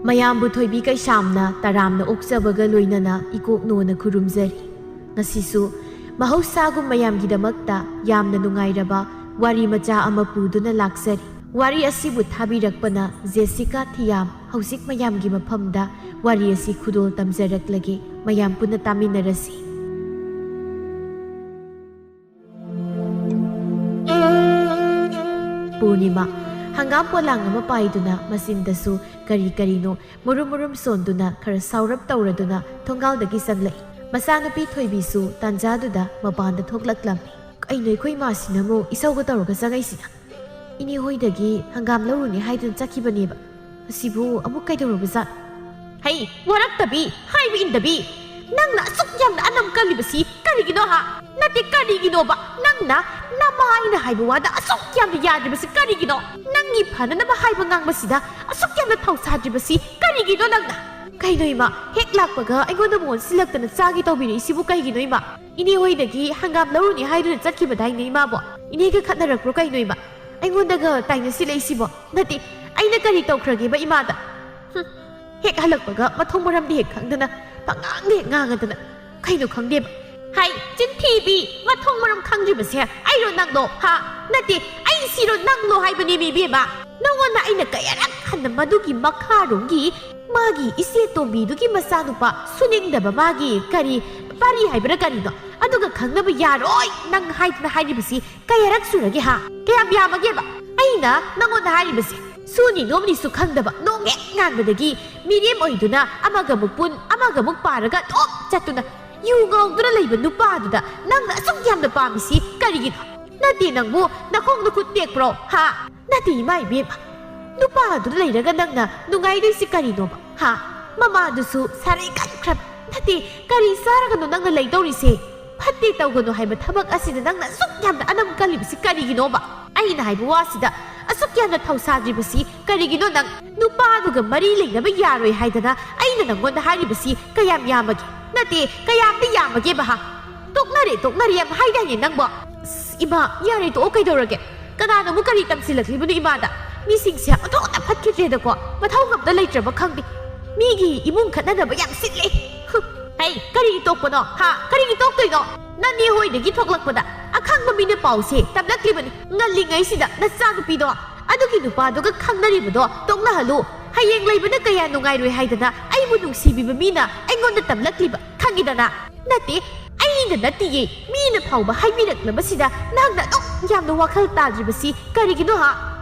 ꯃꯌꯥꯝꯕꯨ ꯊꯣꯏꯕꯤ ꯀꯩꯁꯥꯝꯅ ꯇꯔꯥꯝꯅ ꯑꯣꯛꯆꯕꯒ ꯂꯣꯏꯅꯅ ꯏꯀꯣꯛꯅꯣꯅ ꯈꯨꯔꯨꯝꯖꯔꯤ꯫ ꯉꯁꯤꯁꯨ ꯃꯍꯧꯁꯥꯒꯨꯝ ꯃꯌꯥꯝꯒꯤꯗꯃꯛꯇ ꯌꯥꯝꯅ ꯅꯨꯡꯉꯥꯏꯔꯕ ꯋꯥꯔꯤ ꯃꯆꯥ ꯑꯃ ꯄꯨꯗꯨꯅ ꯂꯥꯛꯆꯔꯤ꯫ ꯋꯥꯔꯤ ꯑꯁꯤꯕꯨ ꯊꯥꯕꯤꯔꯛꯄꯅ ꯖꯦꯁꯤꯀꯥ ꯊꯤꯌꯥꯝ꯫ ꯍꯧꯖꯤꯛ ꯃꯌꯥꯝꯒꯤ ꯃꯐꯝꯗ ꯋꯥꯔꯤ ꯑꯁꯤ ꯈꯨꯗꯣꯜ ꯇꯝꯖꯔꯛꯂꯒꯦ, ꯃꯌꯥꯝ ꯄꯨꯟꯅ ꯇꯥꯃꯤꯟꯅꯔꯁꯤ꯫ ꯄꯨꯔꯅꯤꯃꯥ ꯍꯪꯒꯥꯝ ꯄꯣꯂꯥꯡ ꯑꯃ ꯄꯥꯏꯗꯨꯅ ꯃꯆꯤꯟꯗꯁꯨ ꯀꯔꯤ ꯀꯔꯤꯅꯣ ꯃꯨꯔꯨꯝ ꯃꯨꯔꯨꯝ ꯁꯣꯟꯗꯨꯅ ꯈꯔ ꯁꯥꯎꯔꯞ ꯇꯧꯔꯗꯨꯅ ꯊꯣꯡꯒꯥꯜꯗꯒꯤ ꯆꯪꯂꯛꯏ꯫ ꯃꯆꯥꯅꯨꯄꯤ ꯊꯣꯏꯕꯤꯁꯨ ꯇꯥꯟꯖꯥꯗꯨꯗ ꯃꯄꯥꯟꯗ ꯊꯣꯛꯂꯛꯂꯝꯃꯤ꯫ ꯀꯩꯅꯣ ꯑꯩꯈꯣꯏ ꯃꯥꯁꯤꯅ ꯑꯃꯨꯛ ꯏꯁꯧꯒ ꯇꯧꯔꯒ ꯆꯪꯉꯛꯏꯁꯤꯅ? ꯏꯅꯦ ꯍꯣꯏꯗꯒꯤ ꯍꯪꯒꯥꯝ ꯂꯧꯔꯨꯅꯤ ꯍꯥꯏꯗꯨꯅ ꯆꯠꯈꯤꯕꯅꯦꯕ, ꯑꯁꯤꯕꯨ ꯑꯃꯨꯛ ꯀꯩꯗꯧꯔꯕꯖꯥꯠ? ꯍꯩ ꯋꯥꯔꯛꯇꯕꯤ, ꯍꯥꯏꯕ ꯏꯟꯗꯕꯤ, ꯅꯪꯅ ꯑꯁꯨꯛ ꯌꯥꯝꯅ ꯑꯅꯝ ꯀꯜꯂꯤꯕꯁꯤ ꯀꯔꯤꯒꯤꯅꯣ ꯍꯥ? ꯅꯠꯇꯦ ꯀꯔꯤꯒꯤꯅꯣꯕ? ꯅꯪꯅ ꯅꯃꯥ ꯑꯩꯅ ꯍꯥꯏꯕ ꯋꯥꯗ ꯑꯁꯨꯛ ꯌꯥꯝꯅ ꯌꯥꯗ꯭ꯔꯤꯕꯁꯤ ꯀꯔꯤꯒꯤꯅꯣ? ꯅꯪꯒꯤ ꯐꯅꯅꯕ ꯍꯥꯏꯕ ꯉꯥꯡꯕꯁꯤꯗ ꯑꯁꯨꯛ ꯌꯥꯝꯅ ꯊꯧꯁꯥꯗ꯭ꯔꯤꯕꯁꯤ ꯀꯔꯤꯒꯤꯅꯣ ꯅꯪꯅ? ꯀꯩꯅꯣ ꯏꯃꯥ, ꯍꯦꯛ ꯂꯥꯛꯄꯒ ꯑꯩꯉꯣꯟꯗ ꯃꯣꯟ ꯁꯤꯜꯂꯛꯇꯅ ꯆꯥꯒꯦ ꯇꯧꯕꯤꯔꯛꯏꯁꯤꯕꯨ ꯀꯩꯒꯤꯅꯣ ꯏꯃꯥ? ꯏꯅꯦ ꯍꯣꯏꯗꯒꯤ ꯍꯪꯒꯥꯝ ꯂꯧꯔꯨꯅꯤ ꯍꯥꯏꯗꯨꯅ ꯆꯠꯈꯤꯕꯗꯥꯏꯅꯦ ꯏꯃꯥꯕꯣ? ꯏꯅꯦꯒ ꯈꯠꯅꯔꯛꯄ꯭ꯔꯣ ꯀꯩꯅꯣ ꯏꯃꯥ? ꯑꯩꯉꯣꯟꯗꯒ ꯇꯥꯏꯅ ꯁꯤꯜꯂꯛꯏꯁꯤꯕꯣ? ꯅꯠꯇꯦ, ꯑꯩꯅ ꯀꯔꯤ ꯇꯧꯈ꯭ꯔꯒꯦꯕ ꯏꯃꯥꯗ? ꯍꯦꯛ ꯍꯜꯂꯛꯄꯒ ꯃꯊꯣꯡ ꯃꯔꯝꯗꯤ ꯍꯦꯛ ꯈꯪꯗꯅ ꯄꯉꯥꯡꯗ ꯍꯦꯛ ꯉꯥꯡꯉꯗꯅ ꯀꯩꯅꯣ ꯈꯪꯗꯦꯕ? ꯍꯥꯏ ꯆꯤꯟꯊꯤꯕꯤ, ꯃꯊꯣꯡ ꯃꯔꯝ ꯈꯪꯗ꯭ꯔꯤꯕꯁꯦ ꯑꯩꯔꯣ ꯅꯪꯂꯣ ꯍꯥ? ꯅꯠꯇꯦ, ꯑꯩ ꯁꯤꯔꯣ ꯅꯪꯂꯣ ꯍꯥꯏꯕꯅꯦ ꯏꯕꯦꯝꯃ꯫ ꯅꯉꯣꯟꯗ ꯑꯩꯅ ꯀꯌꯥꯔꯛ ꯍꯟꯅ ꯃꯗꯨꯒꯤ ꯃꯈꯥꯔꯣꯝꯒꯤ ꯃꯥꯒꯤ ꯏꯆꯦ ꯇꯣꯝꯕꯤꯗꯨꯒꯤ ꯃꯆꯥꯅꯨꯄꯥ ꯁꯨꯅꯤꯡꯗꯕ ꯃꯥꯒꯤ ꯀꯔꯤ ꯄꯥꯔꯤ ꯍꯥꯏꯕ꯭ꯔꯥ ꯀꯔꯤꯅꯣ ꯑꯗꯨꯒ ꯈꯪꯅꯕ ꯌꯥꯔꯣꯏ ꯅꯪ ꯍꯥꯏꯗꯅ ꯍꯥꯏꯔꯤꯕꯁꯤ ꯀꯌꯥꯔꯛ ꯁꯨꯔꯒꯦ ꯍꯥ? ꯀꯌꯥꯝ ꯌꯥꯝꯃꯒꯦꯕ ꯑꯩꯅ ꯅꯉꯣꯟꯗ ꯍꯥꯏꯔꯤꯕꯁꯤ? ꯁꯨꯅꯤ ꯅꯣꯝꯅꯤꯁꯨ ꯈꯪꯗꯕ ꯅꯣꯡ ꯍꯦꯛ ꯉꯥꯟꯕꯗꯒꯤ ꯃꯤꯔꯦꯝ ꯑꯣꯏꯗꯨꯅ ꯑꯃꯒ ꯑꯃꯨꯛ ꯄꯨꯟ ꯑꯃꯒ ꯑꯃꯨꯛ ꯄꯥꯔꯒ ꯑꯗꯨꯝ ꯆꯠꯇꯨꯅ ꯌꯨ ꯉꯥꯎꯗꯨꯅ ꯂꯩꯕ ꯅꯨꯄꯥꯗꯨꯗ ꯅꯪꯅ ꯑꯁꯨꯛ ꯌꯥꯝꯅ ꯄꯥꯝꯃꯤꯁꯤ ꯀꯔꯤꯒꯤꯅꯣ? ꯅꯠꯇꯦ ꯅꯪꯕꯨ ꯅꯈꯣꯡ ꯅꯈꯨꯠ ꯇꯦꯛꯄ꯭ꯔꯣ ꯍꯥ? ꯅꯠꯇꯦ ꯏꯃꯥ ꯏꯕꯦꯝꯃ, ꯅꯨꯄꯥꯗꯨꯗ ꯂꯩꯔꯒ ꯅꯪꯅ ꯅꯨꯡꯉꯥꯏꯗꯣꯏꯁꯤ ꯀꯔꯤꯅꯣꯕ ꯍꯥ? ꯃꯃꯥꯗꯨꯁꯨ ꯁꯥꯔꯩ ꯀꯟꯈ꯭ꯔꯕ꯫ ꯅꯠꯇꯦ, ꯀꯔꯤ ꯆꯥꯔꯒꯅꯣ ꯅꯪꯅ ꯂꯩꯗꯧꯔꯤꯁꯦ? ꯐꯠꯇꯦ ꯇꯧꯒꯅꯨ ꯍꯥꯏꯕ ꯊꯕꯛ ꯑꯁꯤꯗ ꯅꯪꯅ ꯑꯁꯨꯛ ꯌꯥꯝꯅ ꯑꯅꯝ ꯀꯜꯂꯤꯕꯁꯤ ꯀꯔꯤꯒꯤꯅꯣꯕ? ꯑꯩꯅ ꯍꯥꯏꯕ ꯋꯥꯁꯤꯗ ꯑꯁꯨꯛ ꯌꯥꯝꯅ ꯊꯧꯁꯥꯗ꯭ꯔꯤꯕꯁꯤ ꯀꯔꯤꯒꯤꯅꯣ? ꯅꯪ ꯅꯨꯄꯥꯗꯨꯒ ꯃꯔꯤ ꯂꯩꯅꯕ ꯌꯥꯔꯣꯏ ꯍꯥꯏꯗꯅ ꯑꯩꯅ ꯅꯪꯉꯣꯟꯗ ꯍꯥꯏꯔꯤꯕꯁꯤ ꯀꯌꯥꯝ ꯌꯥꯝꯃꯒꯦ? ꯅꯠꯇꯦ, ꯀꯌꯥꯝꯗꯤ ꯌꯥꯝꯃꯒꯦꯕ ꯍꯥ? ꯇꯣꯛꯅꯔꯦ ꯌꯥꯝ ꯍꯥꯏꯗꯥꯏꯅꯦ ꯅꯪꯕꯣ? ꯏꯃꯥ ꯌꯥꯔꯦ ꯇꯣꯛꯑꯣ, ꯀꯩꯗꯧꯔꯒꯦ? ꯀꯅꯥꯅ ꯑꯃꯨꯛ ꯀꯔꯤ ꯇꯝꯁꯤꯜꯂꯛꯂꯤꯕꯅꯣ ꯏꯃꯥꯗ? ꯃꯤꯁꯤꯡꯁꯦ ꯑꯣꯟꯊꯣꯛꯅ ꯐꯠꯈꯤꯗ꯭ꯔꯦꯗꯀꯣ, ꯃꯊꯧ ꯉꯝꯇ ꯂꯩꯇ꯭ꯔꯕ ꯈꯪꯗꯦ, ꯃꯤꯒꯤ ꯏꯃꯨꯡ ꯈꯠꯅꯅꯕ ꯌꯥꯝ ꯁꯤꯠꯂꯦ꯫ ꯍꯩ ꯀꯔꯤꯒꯤ ꯇꯣꯛꯄꯅꯣ ꯍꯥ? ꯀꯔꯤꯒꯤ ꯇꯣꯛꯇꯣꯏꯅꯣ? ꯅꯅꯦ ꯍꯣꯏꯗꯒꯤ ꯊꯣꯛꯂꯛꯄꯗ ꯑꯈꯪꯕ ꯃꯤꯅ ꯄꯥꯎꯁꯦ ꯇꯝꯂꯛꯂꯤꯕꯅꯤ꯫ ꯉꯜꯂꯤꯉꯩꯁꯤꯗ ꯅꯆꯥꯅꯨꯄꯤꯗꯣ ꯑꯗꯨꯒꯤ ꯅꯨꯄꯥꯗꯨꯒ ꯈꯪꯅꯔꯤꯕꯗꯣ ꯇꯣꯛꯅꯍꯜꯂꯨ, ꯍꯌꯦꯡ ꯂꯩꯕꯅ ꯀꯌꯥ ꯅꯨꯡꯉꯥꯏꯔꯣই ꯍꯥꯏꯗꯅ ꯑꯩꯕꯨ ꯅꯨꯡꯁꯤꯕꯤꯕ ꯃꯤꯅ ꯑꯩꯉꯣꯟꯗ ꯇꯝꯂꯛꯂꯤꯕ ꯈꯪꯉꯤꯗꯅ? ꯅꯠꯇꯦ, ꯑꯩꯅ ꯅꯠꯇꯤꯌꯦ, ꯃꯤꯅ ꯐꯥꯎꯕ ꯍꯥꯏꯕꯤꯔꯛꯂꯕꯁꯤꯗ ꯅꯪꯅ ꯑꯗꯨꯛ ꯌꯥꯝꯅ ꯋꯥꯈꯜ ꯇꯥꯗ꯭ꯔꯤꯕꯁꯤ ꯀꯔꯤꯒꯤꯅꯣ ꯍꯥ?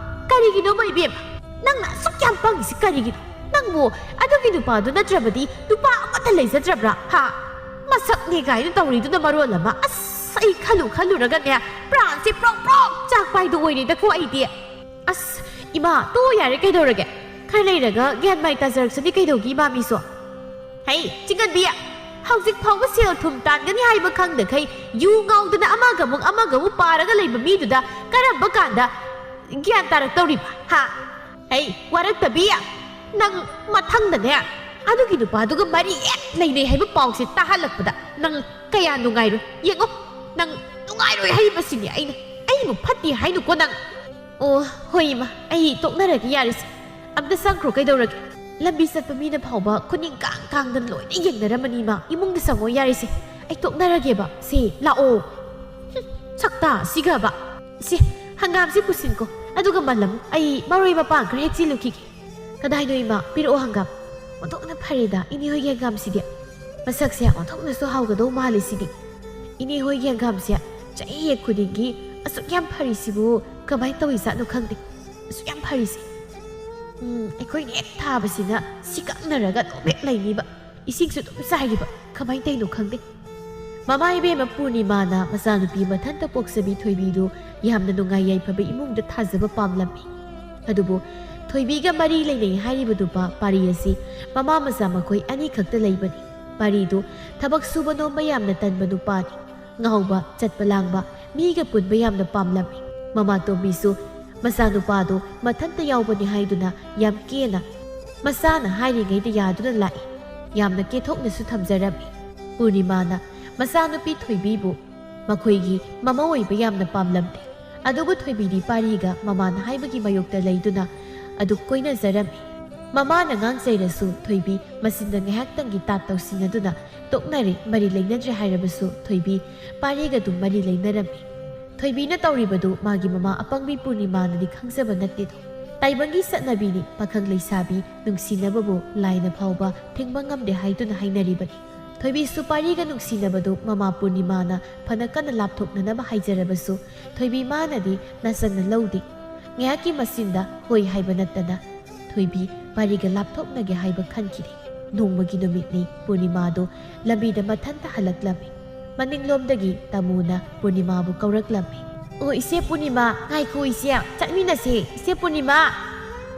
ꯀꯔꯤꯒꯤꯅꯣꯕ ꯏꯕꯦꯝꯃ? ꯅꯪꯅ ꯑꯁꯨꯛ ꯌꯥꯝ ꯄꯪꯉꯤꯁꯤ ꯀꯔꯤꯒꯤꯅꯣ? ꯅꯪꯕꯨ ꯑꯗꯨꯒꯤ ꯅꯨꯄꯥꯗꯨ ꯅꯠꯇ꯭ꯔꯕꯗꯤ ꯅꯨꯄꯥ ꯑꯃꯠꯇ ꯂꯩꯖꯗ꯭ꯔꯕ꯭ꯔꯥ ꯍꯥ? ꯃꯁꯛꯅꯦ ꯀꯥꯏꯅ ꯇꯧꯔꯤꯗꯨꯅ ꯃꯔꯣꯜ ꯑꯃ, ꯑꯁ ꯑꯩ ꯈꯜꯂꯨꯔꯒꯅꯦ ꯄ꯭ꯔꯥꯟꯁꯦ ꯄ꯭ꯔꯣꯛ ꯄ꯭ꯔꯣꯛ ꯆꯥꯛꯄ ꯍꯥꯏꯗꯣ ꯑꯣꯏꯔꯦꯗꯀꯣ ꯑꯩꯗꯤ꯫ ꯑꯁ ꯏꯃꯥ ꯇꯣꯛꯑꯣ ꯌꯥꯔꯦ, ꯀꯩꯗꯧꯔꯒꯦ? ꯈꯔ ꯂꯩꯔꯒ ꯒ꯭ꯌꯥꯟ ꯃꯥꯏ ꯇꯥꯖꯔꯛꯁꯅꯤ ꯀꯩꯗꯧꯒꯤ ꯏꯃꯥ ꯃꯤꯁꯨ? ꯍꯩ ꯆꯤꯡꯒꯟꯕꯤ, ꯍꯧꯖꯤꯛ ꯐꯥꯎꯕ ꯁꯦꯜ ꯊꯨꯝ ꯇꯥꯟꯒꯅꯤ ꯍꯥꯏꯕ ꯈꯪꯗꯈꯩ ꯌꯨ ꯉꯥꯎꯗꯅ ꯑꯃꯒ ꯑꯃꯨꯛ ꯄꯥꯔꯒ ꯂꯩꯕ ꯃꯤꯗꯨꯗ ꯀꯔꯝꯕ ꯀꯥꯟꯗ ꯒ꯭ꯌꯥꯟ ꯇꯥꯔꯛꯇꯧꯔꯤꯕ ꯍꯥ? ꯍꯩ ꯋꯥꯔꯛꯇꯕꯤ, ꯅꯪ ꯃꯊꯪꯗꯅꯦ ꯑꯗꯨꯒꯤ ꯅꯨꯄꯥꯗꯨꯒ ꯃꯔꯤ ꯍꯦꯛ ꯂꯩꯅꯩ ꯍꯥꯏꯕ ꯄꯥꯎꯁꯦ ꯇꯥꯍꯜꯂꯛꯄꯗ ꯅꯪ ꯀꯌꯥ ꯅꯨꯡꯉꯥꯏꯔꯣꯏ ꯌꯦꯡꯉꯣ꯫ ꯅꯪ ꯅꯨꯡꯉꯥꯏꯔꯣꯏ ꯍꯥꯏꯕꯁꯤꯅꯦ ꯑꯩꯕꯨ ꯐꯠꯇꯦ ꯍꯥꯏꯅꯨꯀꯣ ꯅꯪ꯫ ꯑꯣ ꯍꯣꯏ ꯏꯃꯥ, ꯑꯩ ꯇꯣꯛꯅꯔꯒꯦ ꯌꯥꯔꯤꯁꯦ, ꯑꯝꯇ ꯆꯪꯈ꯭ꯔꯣ ꯀꯩꯗꯧꯔꯒꯦ? ꯂꯝꯕꯤ ꯆꯠꯄ ꯃꯤꯅ ꯐꯥꯎꯕ ꯈꯨꯅꯤꯡ ꯀꯥꯡꯗꯅ ꯂꯣꯏꯅ ꯌꯦꯡꯅꯔꯝꯃꯅꯤ ꯏꯃꯥ, ꯏꯃꯨꯡꯗ ꯆꯪꯉꯣ ꯌꯥꯔꯤꯁꯦ, ꯑꯩ ꯇꯣꯛꯅꯔꯒꯦꯕ꯫ ꯁꯦ ꯂꯥꯛꯑꯣ, ꯁꯛꯇꯥ ꯁꯤꯒꯕ, ꯁꯦ ꯍꯪꯒꯥꯝꯁꯤ ꯄꯨꯁꯤꯟꯀꯣ, ꯑꯗꯨꯒ ꯃꯜꯂꯝ ꯑꯩ ꯃꯔꯣꯏ ꯃꯄꯥꯡ ꯈꯔ ꯍꯦꯛꯆꯤꯜꯂꯨꯈꯤꯒꯦ꯫ ꯀꯗꯥꯏꯅꯣ ꯏꯃꯥ? ꯄꯤꯔꯛꯑꯣ ꯍꯪꯒꯥꯝ, ꯑꯣꯟꯊꯣꯛꯅ ꯐꯔꯦꯗ ꯏꯅꯦ ꯍꯣꯏꯒꯤ ꯍꯪꯒꯥꯝꯁꯤꯗꯤ, ꯃꯁꯛꯁꯦ ꯑꯣꯟꯊꯣꯛꯅꯁꯨ ꯍꯥꯎꯒꯗꯧ ꯃꯥꯜꯂꯤ ꯁꯤꯗꯤ꯫ ꯏꯅꯦ ꯍꯣꯏꯒꯤ ꯍꯪꯒꯥꯝꯁꯦ ꯆꯍꯤ ꯍꯦꯛ ꯈꯨꯗꯤꯡꯒꯤ ꯑꯁꯨꯛ ꯌꯥꯝ ꯐꯔꯤꯁꯤꯕꯨ ꯀꯃꯥꯏꯅ ꯇꯧꯏꯖꯥꯠꯅꯣ ꯈꯪꯗꯦ, ꯑꯁꯨꯛ ꯌꯥꯝ ꯐꯔꯤꯁꯦ꯫ ꯑꯩꯈꯣꯏꯅ ꯍꯦꯛ ꯊꯥꯕꯁꯤꯅ ꯁꯤ ꯀꯛꯅꯔꯒ ꯑꯗꯨꯝ ꯍꯦꯛ ꯂꯩꯅꯤꯕ, ꯏꯁꯤꯡꯁꯨ ꯑꯗꯨꯝ ꯆꯥꯏꯔꯤꯕ, ꯀꯃꯥꯏꯅ ꯇꯧꯔꯤꯅꯣ ꯈꯪꯗꯦ꯫ ꯃꯃꯥ ꯏꯕꯦꯝꯃ ꯄꯨꯔꯅꯤꯃꯥꯅ ꯃꯆꯥꯅꯨꯄꯤ ꯃꯊꯟꯇ ꯄꯣꯛꯆꯕꯤ ꯊꯣꯏꯕꯤꯗꯨ ꯌꯥꯝꯅ ꯅꯨꯡꯉꯥꯏ ꯌꯥꯏꯐꯕ ꯏꯃꯨꯡꯗ ꯊꯥꯖꯕ ꯄꯥꯝꯂꯝꯃꯤ꯫ ꯑꯗꯨꯕꯨ ꯊꯣꯏꯕꯤꯒ ꯃꯔꯤ ꯂꯩꯅꯩ ꯍꯥꯏꯔꯤꯕ ꯅꯨꯄꯥ ꯄꯥꯔꯤ ꯑꯁꯤ ꯃꯃꯥ ꯃꯆꯥ ꯃꯈꯣꯏ ꯑꯅꯤꯈꯛꯇ ꯂꯩꯕꯅꯤ꯫ ꯄꯥꯔꯤꯗꯨ ꯊꯕꯛ ꯁꯨꯕ ꯅꯣꯝꯕ ꯌꯥꯝꯅ ꯇꯟꯕ ꯅꯨꯄꯥꯅꯤ, ꯉꯥꯎꯕ ꯆꯠꯄ ꯂꯥꯡꯕ, ꯃꯤꯒ ꯄꯨꯟꯕ ꯌꯥꯝꯅ ꯄꯥꯝꯂꯝꯃꯤ꯫ ꯃꯃꯥ ꯇꯣꯝꯕꯤꯁꯨ ꯃꯆꯥꯅꯨꯄꯥꯗꯨ ꯃꯊꯟꯇ ꯌꯥꯎꯕꯅꯤ ꯍꯥꯏꯗꯨꯅ ꯌꯥꯝ ꯀꯦꯅ ꯃꯆꯥꯅ ꯍꯥꯏꯔꯤꯉꯩꯗ ꯌꯥꯗꯨꯅ ꯂꯥꯛꯏ, ꯌꯥꯝꯅ ꯀꯦꯊꯣꯛꯅꯁꯨ ꯊꯝꯖꯔꯝꯃꯤ꯫ ꯄꯨꯔꯅꯤꯃꯥꯅ ꯃꯆꯥꯅꯨꯄꯤ ꯊꯣꯏꯕꯤꯕꯨ ꯃꯈꯣꯏꯒꯤ ꯃꯃꯥ ꯑꯣꯏꯕ ꯌꯥꯝꯅ ꯄꯥꯝꯂꯝꯗꯦ꯫ ꯑꯗꯨꯕꯨ ꯊꯣꯏꯕꯤꯗꯤ ꯄꯥꯔꯤꯒ ꯃꯃꯥꯅ ꯍꯥꯏꯕꯒꯤ ꯃꯥꯌꯣꯛꯇ ꯂꯩꯗꯨꯅ ꯑꯗꯨ ꯀꯣꯏꯅꯖꯔꯝꯃꯤ꯫ ꯃꯃꯥꯅ ꯉꯥꯡꯆꯩꯔꯁꯨ ꯊꯣꯏꯕꯤ ꯃꯆꯤꯟꯗ ꯉꯥꯏꯍꯥꯛꯇꯪꯒꯤ ꯇꯥꯠ ꯇꯧꯁꯤꯟꯅꯗꯨꯅ ꯇꯣꯛꯅꯔꯦ, ꯃꯔꯤ ꯂꯩꯅꯗ꯭ꯔꯦ ꯍꯥꯏꯔꯕꯁꯨ ꯊꯣꯏꯕꯤ ꯄꯥꯔꯤꯒ ꯑꯗꯨꯝ ꯃꯔꯤ ꯂꯩꯅꯔꯝꯃꯤ꯫ ꯊꯣꯏꯕꯤꯅ ꯇꯧꯔꯤꯕꯗꯨ ꯃꯥꯒꯤ ꯃꯃꯥ ꯑꯄꯪꯕꯤ ꯄꯨꯔꯅꯤꯃꯥꯅꯗꯤ ꯈꯪꯖꯕ ꯅꯠꯇꯦꯗꯣ꯫ ꯇꯥꯏꯕꯪꯒꯤ ꯆꯠꯅꯕꯤꯅꯤ ꯄꯥꯈꯪ ꯂꯩꯁꯥꯕꯤ ꯅꯨꯡꯁꯤꯅꯕꯕꯨ ꯂꯥꯏꯅ ꯐꯥꯎꯕ ꯊꯤꯡꯕ ꯉꯝꯗꯦ ꯍꯥꯏꯗꯨꯅ ꯍꯥꯏꯅꯔꯤꯕꯅꯤ꯫ ꯊꯣꯏꯕꯤꯁꯨ ꯄꯥꯔꯤꯒ ꯅꯨꯡꯁꯤꯅꯕꯗꯨ ꯃꯃꯥ ꯄꯨꯔꯅꯤꯃꯥꯅ ꯐꯅ ꯀꯟꯅ ꯂꯥꯞꯊꯣꯛꯅꯅꯕ ꯍꯥꯏꯖꯔꯕꯁꯨ ꯊꯣꯏꯕꯤ ꯃꯥꯅꯗꯤ ꯅꯆꯪꯅ ꯂꯧꯗꯦ꯫ ꯉꯥꯏꯍꯥꯛꯀꯤ ꯃꯆꯤꯟꯗ ꯍꯣꯏ ꯍꯥꯏꯕ ꯅꯠꯇꯅ ꯊꯣꯏꯕꯤ ꯄꯥꯔꯤꯒ ꯂꯥꯞꯊꯣꯛꯅꯒꯦ ꯍꯥꯏꯕ ꯈꯟꯈꯤꯗꯦ꯫ ꯅꯣꯡꯃꯒꯤ ꯅꯨꯃꯤꯠꯅꯤ ꯄꯨꯔꯅꯤꯃꯥꯗꯨ ꯂꯝꯕꯤꯗ ꯃꯊꯟꯇ ꯍꯜꯂꯛꯂꯝꯃꯤ꯫ ꯃꯅꯤꯡꯂꯣꯝꯗꯒꯤ ꯇꯥꯃꯨꯅ ꯄꯨꯔꯅꯤꯃꯥꯕꯨ ꯀꯧꯔꯛꯂꯝꯃꯤ꯫ "ꯑꯣ ꯏꯆꯦ ꯄꯨꯔꯅꯤꯃꯥ, ꯉꯥꯏꯈꯣ ꯏꯆꯦ, ꯆꯠꯃꯤꯟꯅꯁꯦ ꯏꯆꯦ ꯄꯨꯔꯅꯤꯃꯥ꯫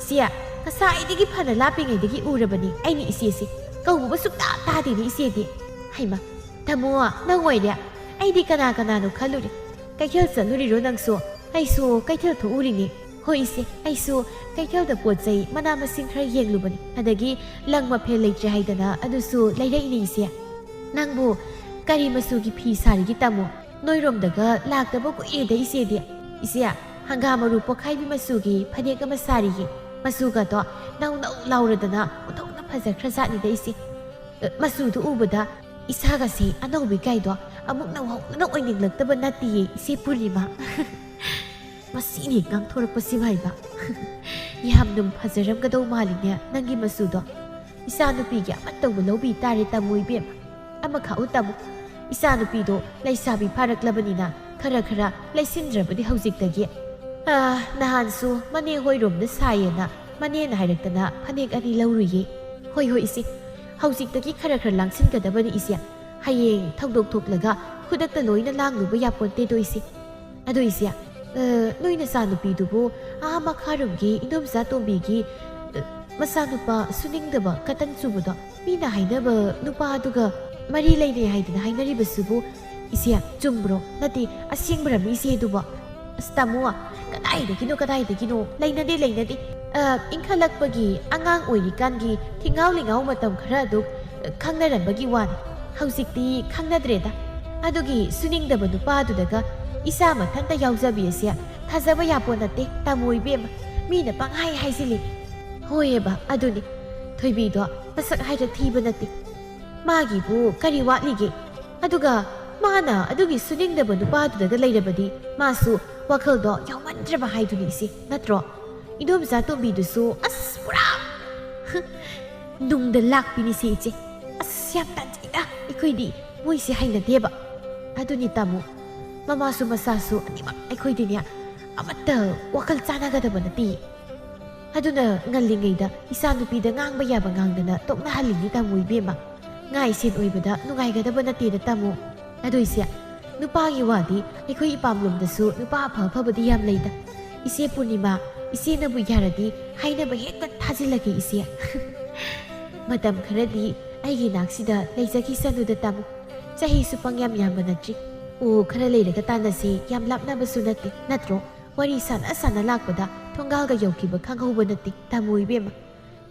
ꯏꯆꯦ, ꯉꯁꯥꯏꯗꯒꯤ ꯐꯅ ꯂꯥꯞꯄꯤꯉꯩꯗꯒꯤ ꯎꯔꯕꯅꯤ ꯑꯩꯅ ꯏꯆꯦꯁꯦ, ꯀꯧꯕꯕꯨ ꯁꯨꯛꯇꯥ ꯇꯥꯗꯦꯅꯦ ꯏꯆꯦꯗꯤ꯫ ꯍꯩꯃ, ꯇꯥꯃꯣ ꯅꯪ ꯑꯣꯏꯔꯦ, ꯑꯩꯗꯤ ꯀꯅꯥꯅꯣ ꯈꯜꯂꯨꯔꯦ꯫ ꯀꯩꯊꯦꯜ ꯆꯠꯂꯨꯔꯤꯔꯣ ꯅꯪꯁꯨ? ꯑꯩꯁꯨ ꯀꯩꯊꯦꯜ ꯊꯣꯛꯎꯔꯤꯅꯤ꯫ ꯍꯣꯏ ꯏꯆꯦ, ꯑꯩꯁꯨ ꯀꯩꯊꯦꯜꯗ ꯄꯣꯠ ꯆꯩ ꯃꯅꯥ ꯃꯁꯤꯡ ꯈꯔ ꯌꯦꯡꯂꯨꯕꯅꯤ, ꯑꯗꯒꯤ ꯂꯪ ꯃꯐꯦꯜ ꯂꯩꯇ꯭ꯔꯦ ꯍꯥꯏꯗꯅ ꯑꯗꯨꯁꯨ ꯂꯩꯔꯛꯏꯅꯤ ꯏꯆꯦ꯫ ꯅꯪꯕꯨ ꯀꯔꯤ ꯃꯆꯨꯒꯤ ꯐꯤ ꯁꯥꯔꯤꯒꯦ ꯇꯥꯃꯣ? ꯅꯣꯏꯔꯣꯝꯗꯒ ꯂꯥꯛꯇꯕ ꯀꯨꯏꯔꯦꯗ ꯏꯆꯦꯗꯤ꯫ ꯏꯆꯦ, ꯍꯪꯒꯥꯝ ꯃꯔꯨ ꯄꯣꯈꯥꯏꯕꯤ ꯃꯆꯨꯒꯤ ꯐꯅꯦꯛ ꯑꯃ ꯁꯥꯔꯤꯌꯦ, ꯃꯆꯨꯒꯗꯣ ꯅꯧ ꯅꯧ ꯂꯥꯎꯔꯗꯅ ꯑꯣꯟꯊꯣꯛꯅ ꯐꯖꯈ꯭ꯔꯖꯥꯠꯅꯤꯗ ꯏꯆꯦ꯫ ꯃꯆꯨꯗꯨ ꯎꯕꯗ ꯏꯁꯥꯒꯁꯦ ꯑꯅꯧꯕꯤ ꯀꯥꯏꯗꯣ ꯑꯃꯨꯛ ꯅꯧꯍꯧꯅꯅ ꯑꯣꯏꯅꯤꯡꯂꯛꯇꯕ ꯅꯠꯇꯦꯌꯦ ꯏꯆꯦ ꯄꯨꯔꯅꯤꯃꯥ꯫ ꯃꯁꯤꯅꯤ ꯉꯥꯡꯊꯣꯔꯛꯄꯁꯤꯕ ꯍꯥꯏꯕ꯫ ꯌꯥꯝꯅ ꯐꯖꯔꯝꯒꯗꯧ ꯃꯥꯜꯂꯤꯅꯦ ꯅꯪꯒꯤ ꯃꯆꯨꯗꯣ꯫ ꯏꯆꯥꯅꯨꯄꯤꯒꯤ ꯑꯃꯠꯇꯕꯨ ꯂꯧꯕꯤ ꯇꯥꯔꯦ ꯇꯥꯃꯣ ꯏꯕꯦꯝꯃ꯫ ꯑꯃꯈꯛꯎ ꯇꯥꯃꯣ, ꯏꯆꯥꯅꯨꯄꯤꯗꯣ ꯂꯩꯁꯥꯕꯤ ꯐꯥꯔꯛꯂꯕꯅꯤꯅ ꯈꯔ ꯂꯩꯁꯤꯟꯗ꯭ꯔꯕꯗꯤ ꯍꯧꯖꯤꯛꯇꯒꯤ꯫ ꯅꯍꯥꯟꯁꯨ ꯃꯅꯦ ꯍꯣꯏꯔꯣꯝꯗ ꯁꯥꯏꯌꯦꯅ ꯃꯅꯦꯅ ꯍꯥꯏꯔꯛꯇꯅ ꯐꯅꯦꯛ 2 ꯂꯧꯔꯨꯏꯌꯦ꯫ ꯍꯣꯏ ꯏꯆꯦ, ꯍꯧꯖꯤꯛꯇꯒꯤ ꯈꯔ ꯂꯥꯡꯁꯤꯟꯒꯗꯕꯅꯤ ꯏꯆꯦ꯫ ꯍꯌꯦꯡ ꯊꯧꯗꯣꯛ ꯊꯣꯛꯂꯒ ꯈꯨꯗꯛꯇ ꯂꯣꯏꯅ ꯂꯥꯡꯂꯨꯕ ꯌꯥꯄꯣꯟꯇꯦꯗꯣ ꯏꯆꯦ꯫ ꯑꯗꯣ ꯏꯆꯦ, ꯅꯣꯏ ꯅꯆꯥꯅꯨꯄꯤꯗꯨꯕꯨ ꯃꯈꯥꯔꯣꯝꯒꯤ ꯏꯟꯗꯣꯝꯆꯥ ꯇꯣꯝꯕꯤꯒꯤ ꯃꯆꯥꯅꯨꯄꯥ ꯁꯨꯅꯤꯡꯗꯕ ꯀꯇꯟ ꯆꯨꯕꯗꯣ, ꯃꯤꯅ ꯍꯥꯏꯅꯕ ꯅꯨꯄꯥꯗꯨꯒ ꯃꯔꯤ ꯂꯩꯅꯩ ꯍꯥꯏꯗꯅ ꯍꯥꯏꯅꯔꯤꯕꯁꯤꯕꯨ ꯏꯆꯦ ꯆꯨꯝꯕ꯭ꯔꯣ? ꯅꯠꯇꯦ ꯑꯁꯦꯡꯕꯔꯝꯃꯤ ꯏꯆꯦꯗꯨꯕꯣ? ꯑꯁ ꯇꯥꯃꯣ, ꯀꯗꯥꯏꯗꯒꯤꯅꯣ, ꯂꯩꯅꯗꯦ꯫ ꯏꯟꯈꯠꯂꯛꯄꯒꯤ ꯑꯉꯥꯡ ꯑꯣꯏꯔꯤꯀꯥꯟꯒꯤ ꯊꯤꯉꯥꯎ ꯂꯩꯉꯥꯎ ꯃꯇꯝ ꯈꯔ ꯑꯗꯨ ꯈꯪꯅꯔꯝꯕꯒꯤ ꯋꯥꯅꯤ꯫ ꯍꯧꯖꯤꯛꯇꯤ ꯈꯪꯅꯗ꯭ꯔꯦꯗ꯫ ꯑꯗꯨꯒꯤ ꯁꯨꯅꯤꯡꯗꯕ ꯅꯨꯄꯥꯗꯨꯗꯒ ꯏꯆꯥ ꯃꯊꯟꯇ ꯌꯥꯎꯖꯕꯤ ꯑꯁꯦ ꯊꯥꯖꯕ ꯌꯥꯄꯣ ꯅꯠꯇꯦ ꯇꯥꯃꯣ ꯏꯕꯦꯝꯃ, ꯃꯤꯅ ꯄꯪꯍꯥꯏ ꯍꯥꯏꯖꯤꯜꯂꯤ꯫ ꯍꯣꯏꯑꯕ ꯑꯗꯨꯅꯤ, ꯊꯣꯏꯕꯤꯗꯣ ꯃꯁꯛ ꯍꯥꯏꯔ ꯊꯤꯕ ꯅꯠꯇꯦ, ꯃꯥꯒꯤꯕꯨ ꯀꯔꯤ ꯋꯥꯠꯂꯤꯒꯦ? ꯑꯗꯨꯒ ꯃꯥꯅ ꯑꯗꯨꯒꯤ ꯁꯨꯅꯤꯡꯗꯕ ꯅꯨꯄꯥꯗꯨꯗꯒ ꯂꯩꯔꯕꯗꯤ ꯃꯥꯁꯨ ꯋꯥꯈꯜꯗꯣ ꯌꯥꯎꯃꯟꯗ꯭ꯔꯕ ꯍꯥꯏꯗꯨꯅꯤ ꯏꯆꯦ, ꯅꯠꯇ꯭ꯔꯣ? ꯏꯟꯗꯣꯝꯆꯥ ꯇꯣꯝꯕꯤꯗꯨꯁꯨ ꯑꯁ ꯄꯨꯔꯥ ꯅꯨꯡꯗ ꯂꯥꯛꯄꯤꯅꯤꯁꯦ ꯏꯆꯦ꯫ ꯑꯁ ꯌꯥꯝ ꯇꯟꯖꯩꯗ, ꯑꯩꯈꯣꯏꯗꯤ ꯃꯣꯏꯁꯦ ꯍꯩꯅꯗꯦꯕ꯫ ꯑꯗꯨꯅꯤ ꯇꯥꯃꯣ, ꯃꯃꯥꯁꯨ ꯃꯆꯥꯁꯨ ꯑꯅꯤꯃꯛ ꯑꯩꯈꯣꯏꯗꯤꯅꯦ ꯑꯃꯠꯇ ꯋꯥꯈꯜ ꯆꯥꯟꯅꯒꯗꯕ ꯅꯠꯇꯦ꯫ ꯑꯗꯨꯅ ꯉꯜꯂꯤꯉꯩꯗ ꯏꯆꯥꯅꯨꯄꯤꯗ ꯉꯥꯡꯕ ꯌꯥꯕ ꯉꯥꯡꯗꯅ ꯇꯣꯛꯅꯍꯜꯂꯤꯅꯤ ꯇꯥꯃꯣ ꯏꯕꯦꯝꯃ꯫ ꯉꯥꯏ ꯁꯦꯟ ꯑꯣꯏꯕꯗ ꯅꯨꯡꯉꯥꯏꯒꯗꯕ ꯅꯠꯇꯦꯗ ꯇꯥꯃꯣ꯫ ꯑꯗꯣ ꯏꯆꯦ, ꯅꯨꯄꯥꯒꯤ ꯋꯥꯗꯤ ꯑꯩꯈꯣꯏ ꯏꯄꯥꯝꯂꯣꯝꯗꯁꯨ ꯅꯨꯄꯥ ꯑꯐꯕꯗꯤ ꯌꯥꯝ ꯂꯩꯗ꯫ ꯏꯆꯦ ꯄꯨꯔꯅꯤꯃꯥ, ꯏꯆꯦꯅꯕꯨ ꯌꯥꯔꯗꯤ ꯍꯥꯏꯅꯕ ꯍꯦꯛꯇ ꯊꯥꯖꯤꯜꯂꯒꯦ ꯏꯆꯦ꯫ ꯃꯇꯝ ꯈꯔꯗꯤ ꯑꯩꯒꯤ ꯅꯥꯛꯁꯤꯗ ꯂꯩꯖꯈꯤꯁꯅꯨꯗ ꯇꯥꯃꯣ, ꯆꯍꯤꯁꯨ ꯄꯪꯌꯥꯝ ꯌꯥꯝꯕ ꯅꯠꯇ꯭ꯔꯤ꯫ ꯑꯣ ꯈꯔ ꯂꯩꯔꯒ ꯇꯥꯟꯅꯁꯤ, ꯌꯥꯝ ꯂꯥꯞꯅꯕꯁꯨ ꯅꯠꯇꯦ, ꯅꯠꯇ꯭ꯔꯣ? ꯋꯥꯔꯤ ꯁꯥꯟꯅ ꯂꯥꯛꯄꯗ ꯊꯣꯡꯒꯥꯜꯒ ꯌꯧꯈꯤꯕ ꯈꯪꯍꯧꯕ ꯅꯠꯇꯦ ꯇꯥꯃꯣ ꯏꯕꯦꯝꯃ꯫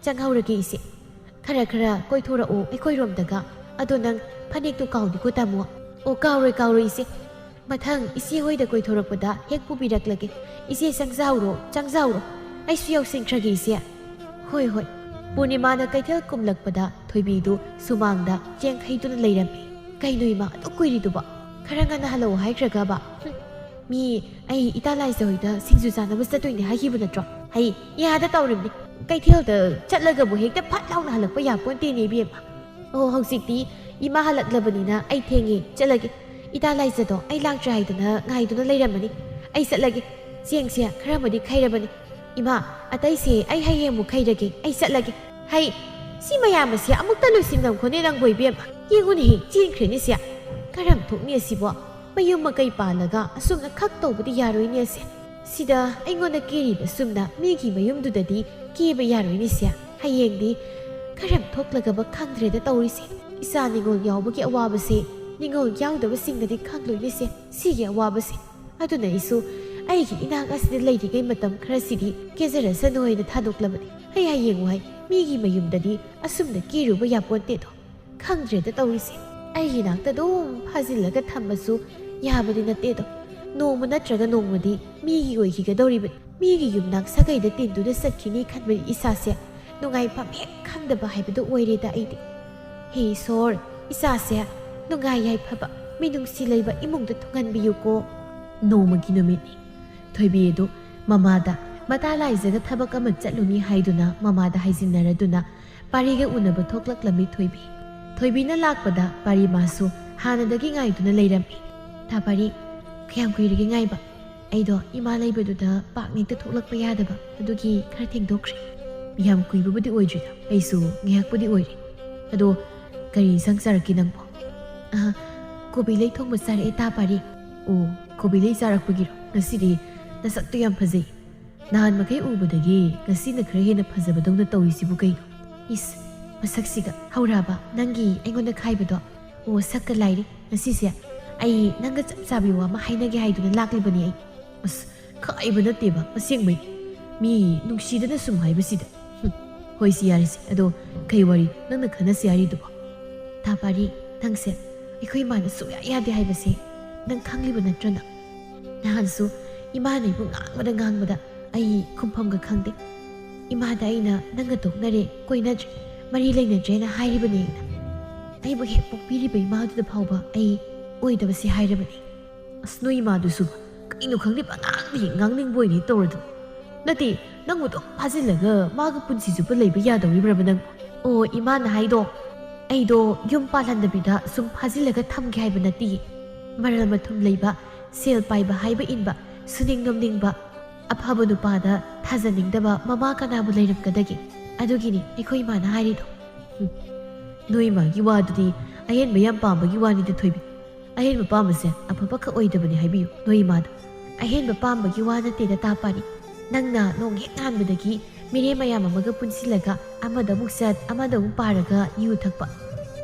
ꯆꯪꯍꯧꯔꯒꯦ ꯏꯆꯦ, ꯈꯔ ꯀꯣꯏꯊꯣꯔꯛꯑꯣ ꯑꯩꯈꯣꯏꯔꯣꯝꯗꯒ꯫ ꯑꯗꯣ ꯅꯪ ꯐꯅꯦꯛꯇꯣ ꯀꯥꯎꯅꯤꯀꯣ ꯇꯥꯃꯣ꯫ ꯑꯣ ꯀꯥꯎꯔꯣꯏ ꯏꯆꯦ, ꯃꯊꯪ ꯏꯆꯦ ꯍꯣꯏꯗ ꯀꯣꯏꯊꯣꯔꯛꯄꯗ ꯍꯦꯛ ꯄꯨꯕꯤꯔꯛꯂꯒꯦ꯫ ꯏꯆꯦ ꯆꯪꯖꯥꯎꯔꯣ, ꯑꯩꯁꯨ ꯌꯥꯎꯁꯤꯟꯈ꯭ꯔꯒꯦ ꯏꯆꯦ꯫ ꯍꯣꯏ꯫ ꯄꯨꯔꯅꯤꯃꯥꯅ ꯀꯩꯊꯦꯜ ꯀꯨꯝꯂꯛꯄꯗ ꯊꯣꯏꯕꯤꯗꯨ ꯁꯨꯃꯥꯡꯗ ꯆꯦꯡꯈꯩꯗꯨꯅ ꯂꯩꯔꯝꯃꯤ꯫ ꯀꯩꯅꯣ ꯏꯃꯥ ꯑꯗꯨꯛ ꯀꯨꯏꯔꯤꯗꯨꯕꯣ? ꯈꯔ ꯉꯟꯅ ꯍꯜꯂꯛꯑꯣ ꯍꯥꯏꯈ꯭ꯔꯒꯕ? ꯃꯤ ꯑꯩ ꯏꯇꯥ ꯂꯥꯏꯖ ꯍꯣꯏꯗ ꯁꯤꯡꯖꯨ ꯆꯥꯅꯕ ꯆꯠꯇꯣꯏꯅꯦ ꯍꯥꯏꯈꯤꯕ ꯅꯠꯇ꯭रो? ꯌꯥꯗ ꯇꯧꯔꯤꯕꯅꯤ, ꯀꯩꯊꯦꯜꯗ ꯆꯠꯂꯒꯕꯨ ꯍꯦꯛꯇ ꯐꯠ ꯂꯥꯎꯅ ꯍꯜꯂꯛꯄ ꯌꯥꯄꯣꯟꯇꯦꯅꯦ ꯏꯕꯦꯝꯃ꯫ ꯑꯣ ꯍꯧꯖꯤꯛꯇꯤ ꯏꯃꯥ ꯍꯜꯂꯛꯂꯕꯅꯤꯅ ꯑꯩ ꯊꯦꯡꯉꯦ, ꯆꯠꯂꯒꯦ꯫ ꯏꯇꯥ ꯂꯥꯏꯖꯗꯣ ꯑꯩ ꯂꯥꯛꯇ꯭ꯔꯦ ꯍꯥꯏꯗꯅ ꯉꯥꯏꯗꯨꯅ ꯂꯩꯔꯝꯃꯅꯤ, ꯑꯩ ꯆꯠꯂꯒꯦ꯫ ꯆꯦꯡꯁꯦ ꯈꯔꯕꯨꯗꯤ ꯈꯩꯔꯕꯅꯤ ꯏꯃꯥ, ꯑꯇꯩꯁꯦ ꯑꯩ ꯍꯌꯦꯡꯃꯨꯛ ꯈꯩꯔꯒꯦ, ꯑꯩ ꯆꯠꯂꯒꯦ꯫ ꯁꯤ ꯃꯌꯥꯝ ꯑꯁꯦ ꯑꯃꯨꯛꯇ ꯂꯣꯏꯁꯤꯟꯅꯝꯈꯣꯅꯦ ꯅꯪꯕꯨ ꯏꯕꯦꯝꯃ, ꯌꯦꯡꯉꯨꯅꯦꯍꯦ ꯆꯦꯟꯈ꯭ꯔꯦꯅꯦ ꯁꯦ꯫ ꯀꯔꯝ ꯊꯣꯛꯅꯤ ꯑꯁꯤꯕꯣ? ꯃꯌꯨꯝ ꯃꯀꯩ ꯄꯥꯜꯂꯒ ꯑꯁꯨꯝꯅ ꯈꯛ ꯇꯧꯕꯗꯤ ꯌꯥꯔꯣꯏꯅꯦ ꯑꯁꯦ꯫ ꯁꯤꯗ ꯑꯩꯉꯣꯟꯗ ꯀꯦꯔꯤꯕ ꯁꯨꯝꯅ ꯃꯤꯒꯤ ꯃꯌꯨꯝꯗꯨꯗꯗꯤ ꯀꯦꯕ ꯌꯥꯔꯣꯏꯅꯦ ꯁꯦ꯫ ꯍꯌꯦꯡꯗꯤ ꯀꯔꯝ ꯊꯣꯛꯂꯒꯕ ꯈꯪꯗ꯭ꯔꯦꯗ ꯇꯧꯔꯤꯁꯦ꯫ ꯏꯆꯥ ꯅꯤꯡꯉꯣꯜ ꯌꯥꯎꯕꯒꯤ ꯑꯋꯥꯕꯁꯦ ꯅꯤꯡꯉꯣꯜ ꯌꯥꯎꯗꯕꯁꯤꯡꯅꯗꯤ ꯈꯪꯂꯣꯏꯅꯦ ꯁꯦ, ꯁꯤꯒꯤ ꯑꯋꯥꯕꯁꯦ꯫ ꯑꯗꯨꯅ ꯑꯩꯁꯨ ꯑꯩꯒꯤ ꯏꯅꯥꯛ ꯑꯁꯤꯗ ꯂꯩꯔꯤꯉꯩ ꯃꯇꯝ ꯈꯔꯁꯤꯗꯤ ꯀꯦꯖꯔꯁꯅꯨ ꯍꯥꯏꯅ ꯊꯥꯗꯣꯛꯂꯕꯅꯤ꯫ ꯍꯌꯦꯡꯋꯥꯏ ꯃꯤꯒꯤ ꯃꯌꯨꯝꯗꯗꯤ ꯑꯁꯨꯝꯅ ꯀꯦꯔꯨꯕ ꯌꯥꯄꯣꯟꯇꯦꯗꯣ꯫ ꯈꯪꯗ꯭ꯔꯦꯗ ꯇꯧꯔꯤꯁꯦ꯫ ꯑꯩꯒꯤ ꯅꯥꯛꯇ ꯑꯗꯨꯝ ꯐꯥꯖꯤꯜꯂꯒ ꯊꯝꯕꯁꯨ ꯌꯥꯕꯗꯤ ꯅꯠꯇꯦꯗꯣ ꯅꯣꯡꯃ ꯅꯠꯇ꯭ꯔꯒ ꯅꯣꯡꯃꯗꯤ ꯃꯤꯒꯤ ꯑꯣꯏꯈꯤꯒꯗꯧꯔꯤꯕꯅꯤ ꯃꯤꯒꯤ ꯌꯨꯝꯅꯥꯛ ꯁꯥꯒꯩꯗ ꯇꯤꯟꯗꯨꯅ ꯆꯠꯈꯤꯅꯤ ꯈꯟꯕꯗꯤ ꯏꯁꯥꯁꯦ ꯅꯨꯡꯉꯥꯏꯐꯝ ꯍꯦꯛ ꯈꯪꯗꯕ ꯍꯥꯏꯕꯗꯨ ꯑꯣꯏꯔꯦꯗ ꯑꯩꯗꯤ ꯍꯦ ꯏꯁꯣꯔ ꯏꯆꯥꯁꯦ ꯅꯨꯡꯉꯥꯏ ꯌꯥꯏꯐꯕ ꯃꯤꯅꯨꯡꯁꯤ ꯂꯩꯕ ꯏꯃꯨꯡꯗ ꯊꯨꯡꯍꯟꯕꯤꯌꯨꯀꯣ ꯅꯣꯡꯃꯒꯤ ꯅꯨꯃꯤꯠꯅꯤ ꯊꯣꯏꯕꯤ ꯑꯗꯨ ꯃꯃꯥꯗ ꯃꯇꯥ ꯂꯥꯏꯖꯒ ꯊꯕꯛ ꯑꯃ ꯆꯠꯂꯨꯅꯤ ꯍꯥꯏꯗꯨꯅ ꯃꯃꯥꯗ ꯍꯥꯏꯖꯤꯟꯅꯔꯗꯨꯅ ꯄꯥꯔꯤꯒ ꯎꯅꯕ ꯊꯣꯛꯂꯛꯂꯝꯃꯤ ꯊꯣꯏꯕꯤꯅ ꯂꯥꯛꯄꯗ ꯄꯥꯔꯤ ꯃꯥꯁꯨ ꯍꯥꯟꯅꯗꯒꯤ ꯉꯥꯏꯗꯨꯅ ꯂꯩꯔꯝꯃꯤ ꯊꯥ ꯄꯥꯔꯤ ꯀꯌꯥꯝ ꯀꯨꯏꯔꯒꯦ ꯉꯥꯏꯕ ꯑꯩꯗꯣ ꯏꯃꯥ ꯂꯩꯕꯗꯨꯗ ꯄꯥꯛꯅꯤꯛꯇ ꯊꯣꯛꯂꯛꯄ ꯌꯥꯗꯕ ꯑꯗꯨꯒꯤ ꯈꯔ ꯊꯦꯡꯗꯣꯛꯈ꯭ꯔꯦ ꯌꯥꯝ ꯀꯨꯏꯕꯕꯨꯗꯤ ꯑꯣꯏꯗ꯭ꯔꯤꯗ ꯑꯩꯁꯨ ꯉꯥꯏꯍꯥꯛꯄꯨꯗꯤ ꯑꯣꯏꯔꯦ ꯑꯗꯣ ꯀꯔꯤ ꯏꯟꯁꯥꯡ ꯆꯥꯔꯛꯀꯦ ꯅꯪꯕꯣ ꯀꯣꯕꯤ ꯂꯩ ꯊꯣꯡꯕ ꯆꯥꯔꯛꯑꯦ ꯇꯥ ꯄꯥꯔꯤ ꯑꯣ ꯀꯣꯕꯤ ꯂꯩ ꯆꯥꯔꯛꯄꯒꯤꯔꯣ ꯉꯁꯤꯗꯤ ꯅꯁꯛꯇꯨ ꯌꯥꯝ ꯐꯖꯩ ꯅꯍꯥꯟ ꯃꯈꯩ ꯎꯕꯗꯒꯤ ꯉꯁꯤꯅ ꯈꯔ ꯍꯦꯟꯅ ꯐꯖꯕꯗꯧꯅ ꯇꯧꯔꯤꯁꯤꯕꯨ ꯀꯩꯅꯣ ꯏꯁ ꯃꯁꯛꯁꯤꯒ ꯍꯧꯔꯛꯑꯕ ꯅꯪꯒꯤ ꯑꯩꯉꯣꯟꯗ ꯈꯥꯏꯕꯗꯣ ꯑꯣ ꯁꯛꯀ ꯂꯥꯏꯔꯤ ꯉꯁꯤꯁꯦ ꯑꯩ ꯅꯪꯒ ꯆꯞ ꯆꯥꯕꯤ ꯋꯥ ꯑꯃ ꯍꯥꯏꯅꯒꯦ ꯍꯥꯏꯗꯨꯅ ꯂꯥꯛꯂꯤꯕꯅꯤ ꯑꯩ ꯑꯁ ꯈꯥꯏꯕ ꯅꯠꯇꯦꯕ ꯑꯁꯦꯡꯕꯩ ꯃꯤ ꯅꯨꯡꯁꯤꯗꯅ ꯁꯨꯝ ꯍꯥꯏꯕꯁꯤꯗ ꯍꯣꯏ ꯁꯤ ꯌꯥꯔꯤꯁꯦ ꯑꯗꯣ ꯀꯩ ꯋꯥꯔꯤ ꯅꯪꯅ ꯈꯟꯅꯁꯤ ꯍꯥꯏꯔꯤꯗꯨꯕꯣ ꯊꯥ ꯄꯥꯔꯤ ꯅꯪꯁꯦ ꯑꯩꯈꯣꯏ ꯏꯃꯥꯅ ꯁꯨꯡꯌꯥ ꯌꯥꯗꯦ ꯍꯥꯏꯕꯁꯦ ꯅꯪ ꯈꯪꯂꯤꯕ ꯅꯠꯇ꯭ꯔ ꯅꯪ ꯅꯍꯥꯟꯁꯨ ꯏꯃꯥꯅ ꯑꯩꯕꯨ ꯉꯥꯡꯕꯗ ꯑꯩ ꯈꯨꯝꯐꯝꯒ ꯈꯪꯗꯦ ꯏꯃꯥꯗ ꯑꯩꯅ ꯅꯪꯒ ꯇꯣꯛꯅꯔꯦ ꯀꯣꯏꯅꯗ꯭ꯔꯦ ꯃꯔꯤ ꯂꯩꯅꯗ꯭ꯔꯦꯅ ꯍꯥꯏꯔꯤꯕꯅꯤ ꯑꯩꯕꯨ ꯍꯦꯛ ꯄꯣꯛꯄꯤꯔꯤꯕ ꯏꯃꯥꯗꯨꯗ ꯐꯥꯎꯕ ꯑꯩ ꯑꯣꯏꯗꯕꯁꯤ ꯍꯥꯏꯔꯕꯅꯤ ꯑꯁ ꯅꯣꯏ ꯏꯃꯥꯗꯨꯁꯨ ꯀꯩꯅꯣ ꯈꯪꯗꯦ ꯄꯉꯥꯡꯗ ꯍꯦꯛ ꯉꯥꯡꯅꯤꯡꯕ ꯑꯣꯏꯅꯤ ꯇꯧꯔꯗꯨ ꯅꯠꯇꯦ ꯅꯪꯕꯨ ꯑꯗꯨꯝ ꯐꯥꯖꯤꯜꯂꯒ ꯃꯥꯒ ꯄꯨꯟꯁꯤ ꯆꯨꯞꯄ ꯂꯩꯕ ꯌꯥꯗꯧꯔꯤꯕ꯭ꯔꯕ ꯅꯪ ꯑꯣ ꯏꯃꯥꯅ ꯍꯥꯏꯗꯣ ꯑꯩꯗꯣ ꯌꯨꯝ ꯄꯥꯜꯍꯟꯗꯕꯤꯗ ꯁꯨꯝ ꯐꯥꯖꯤꯜꯂꯒ ꯊꯝꯒꯦ ꯍꯥꯏꯕ ꯅꯠꯇꯦ ꯃꯔꯜ ꯃꯊꯨꯝ ꯂꯩꯕ ꯁꯦꯜ ꯄꯥꯏꯕ ꯍꯥꯏꯕ ꯏꯟꯕ ꯁꯨꯅꯤꯡ ꯅꯣꯝꯅꯤꯡꯕ ꯑꯐꯕ ꯅꯨꯄꯥꯗ ꯊꯥꯖꯅꯤꯡꯗꯕ ꯃꯃꯥ ꯀꯅꯥꯕꯨ ꯂꯩꯔꯝꯒꯗꯒꯦ ꯑꯗꯨꯒꯤꯅꯤ ꯑꯩꯈꯣꯏ ꯏꯃꯥꯅ ꯍꯥꯏꯔꯤꯗꯣ ꯅꯣꯏ ꯏꯃꯥꯒꯤ ꯋꯥꯗꯨꯗꯤ ꯑꯍꯦꯟꯕ ꯌꯥꯝ ꯄꯥꯝꯕꯒꯤ ꯋꯥꯅꯤꯗ ꯊꯣꯏꯕꯤ ꯑꯍꯦꯟꯕ ꯄꯥꯝꯕꯁꯦ ꯑꯐꯕ ꯈꯛ ꯑꯣꯏꯗꯕꯅꯤ ꯍꯥꯏꯕꯤꯌꯨ ꯅꯣꯏ ꯏꯃꯥꯗ ꯑꯍꯦꯟꯕ ꯄꯥꯝꯕꯒꯤ ꯋꯥ ꯅꯠꯇꯦꯗ ꯇꯥ ꯄꯥꯔꯤ ꯅꯪꯅ ꯅꯣꯡ ꯍꯦꯛ ꯉꯥꯟꯕꯗꯒꯤ ꯃꯤꯔꯦꯝ ꯃꯌꯥꯝ ꯑꯃꯒ ꯄꯨꯟꯁꯤꯜꯂꯒ ꯑꯃꯗ ꯑꯃꯨꯛ ꯆꯠ ꯑꯃꯗ ꯑꯃꯨꯛ ꯄꯥꯔꯒ ꯌꯨ ꯊꯛꯄ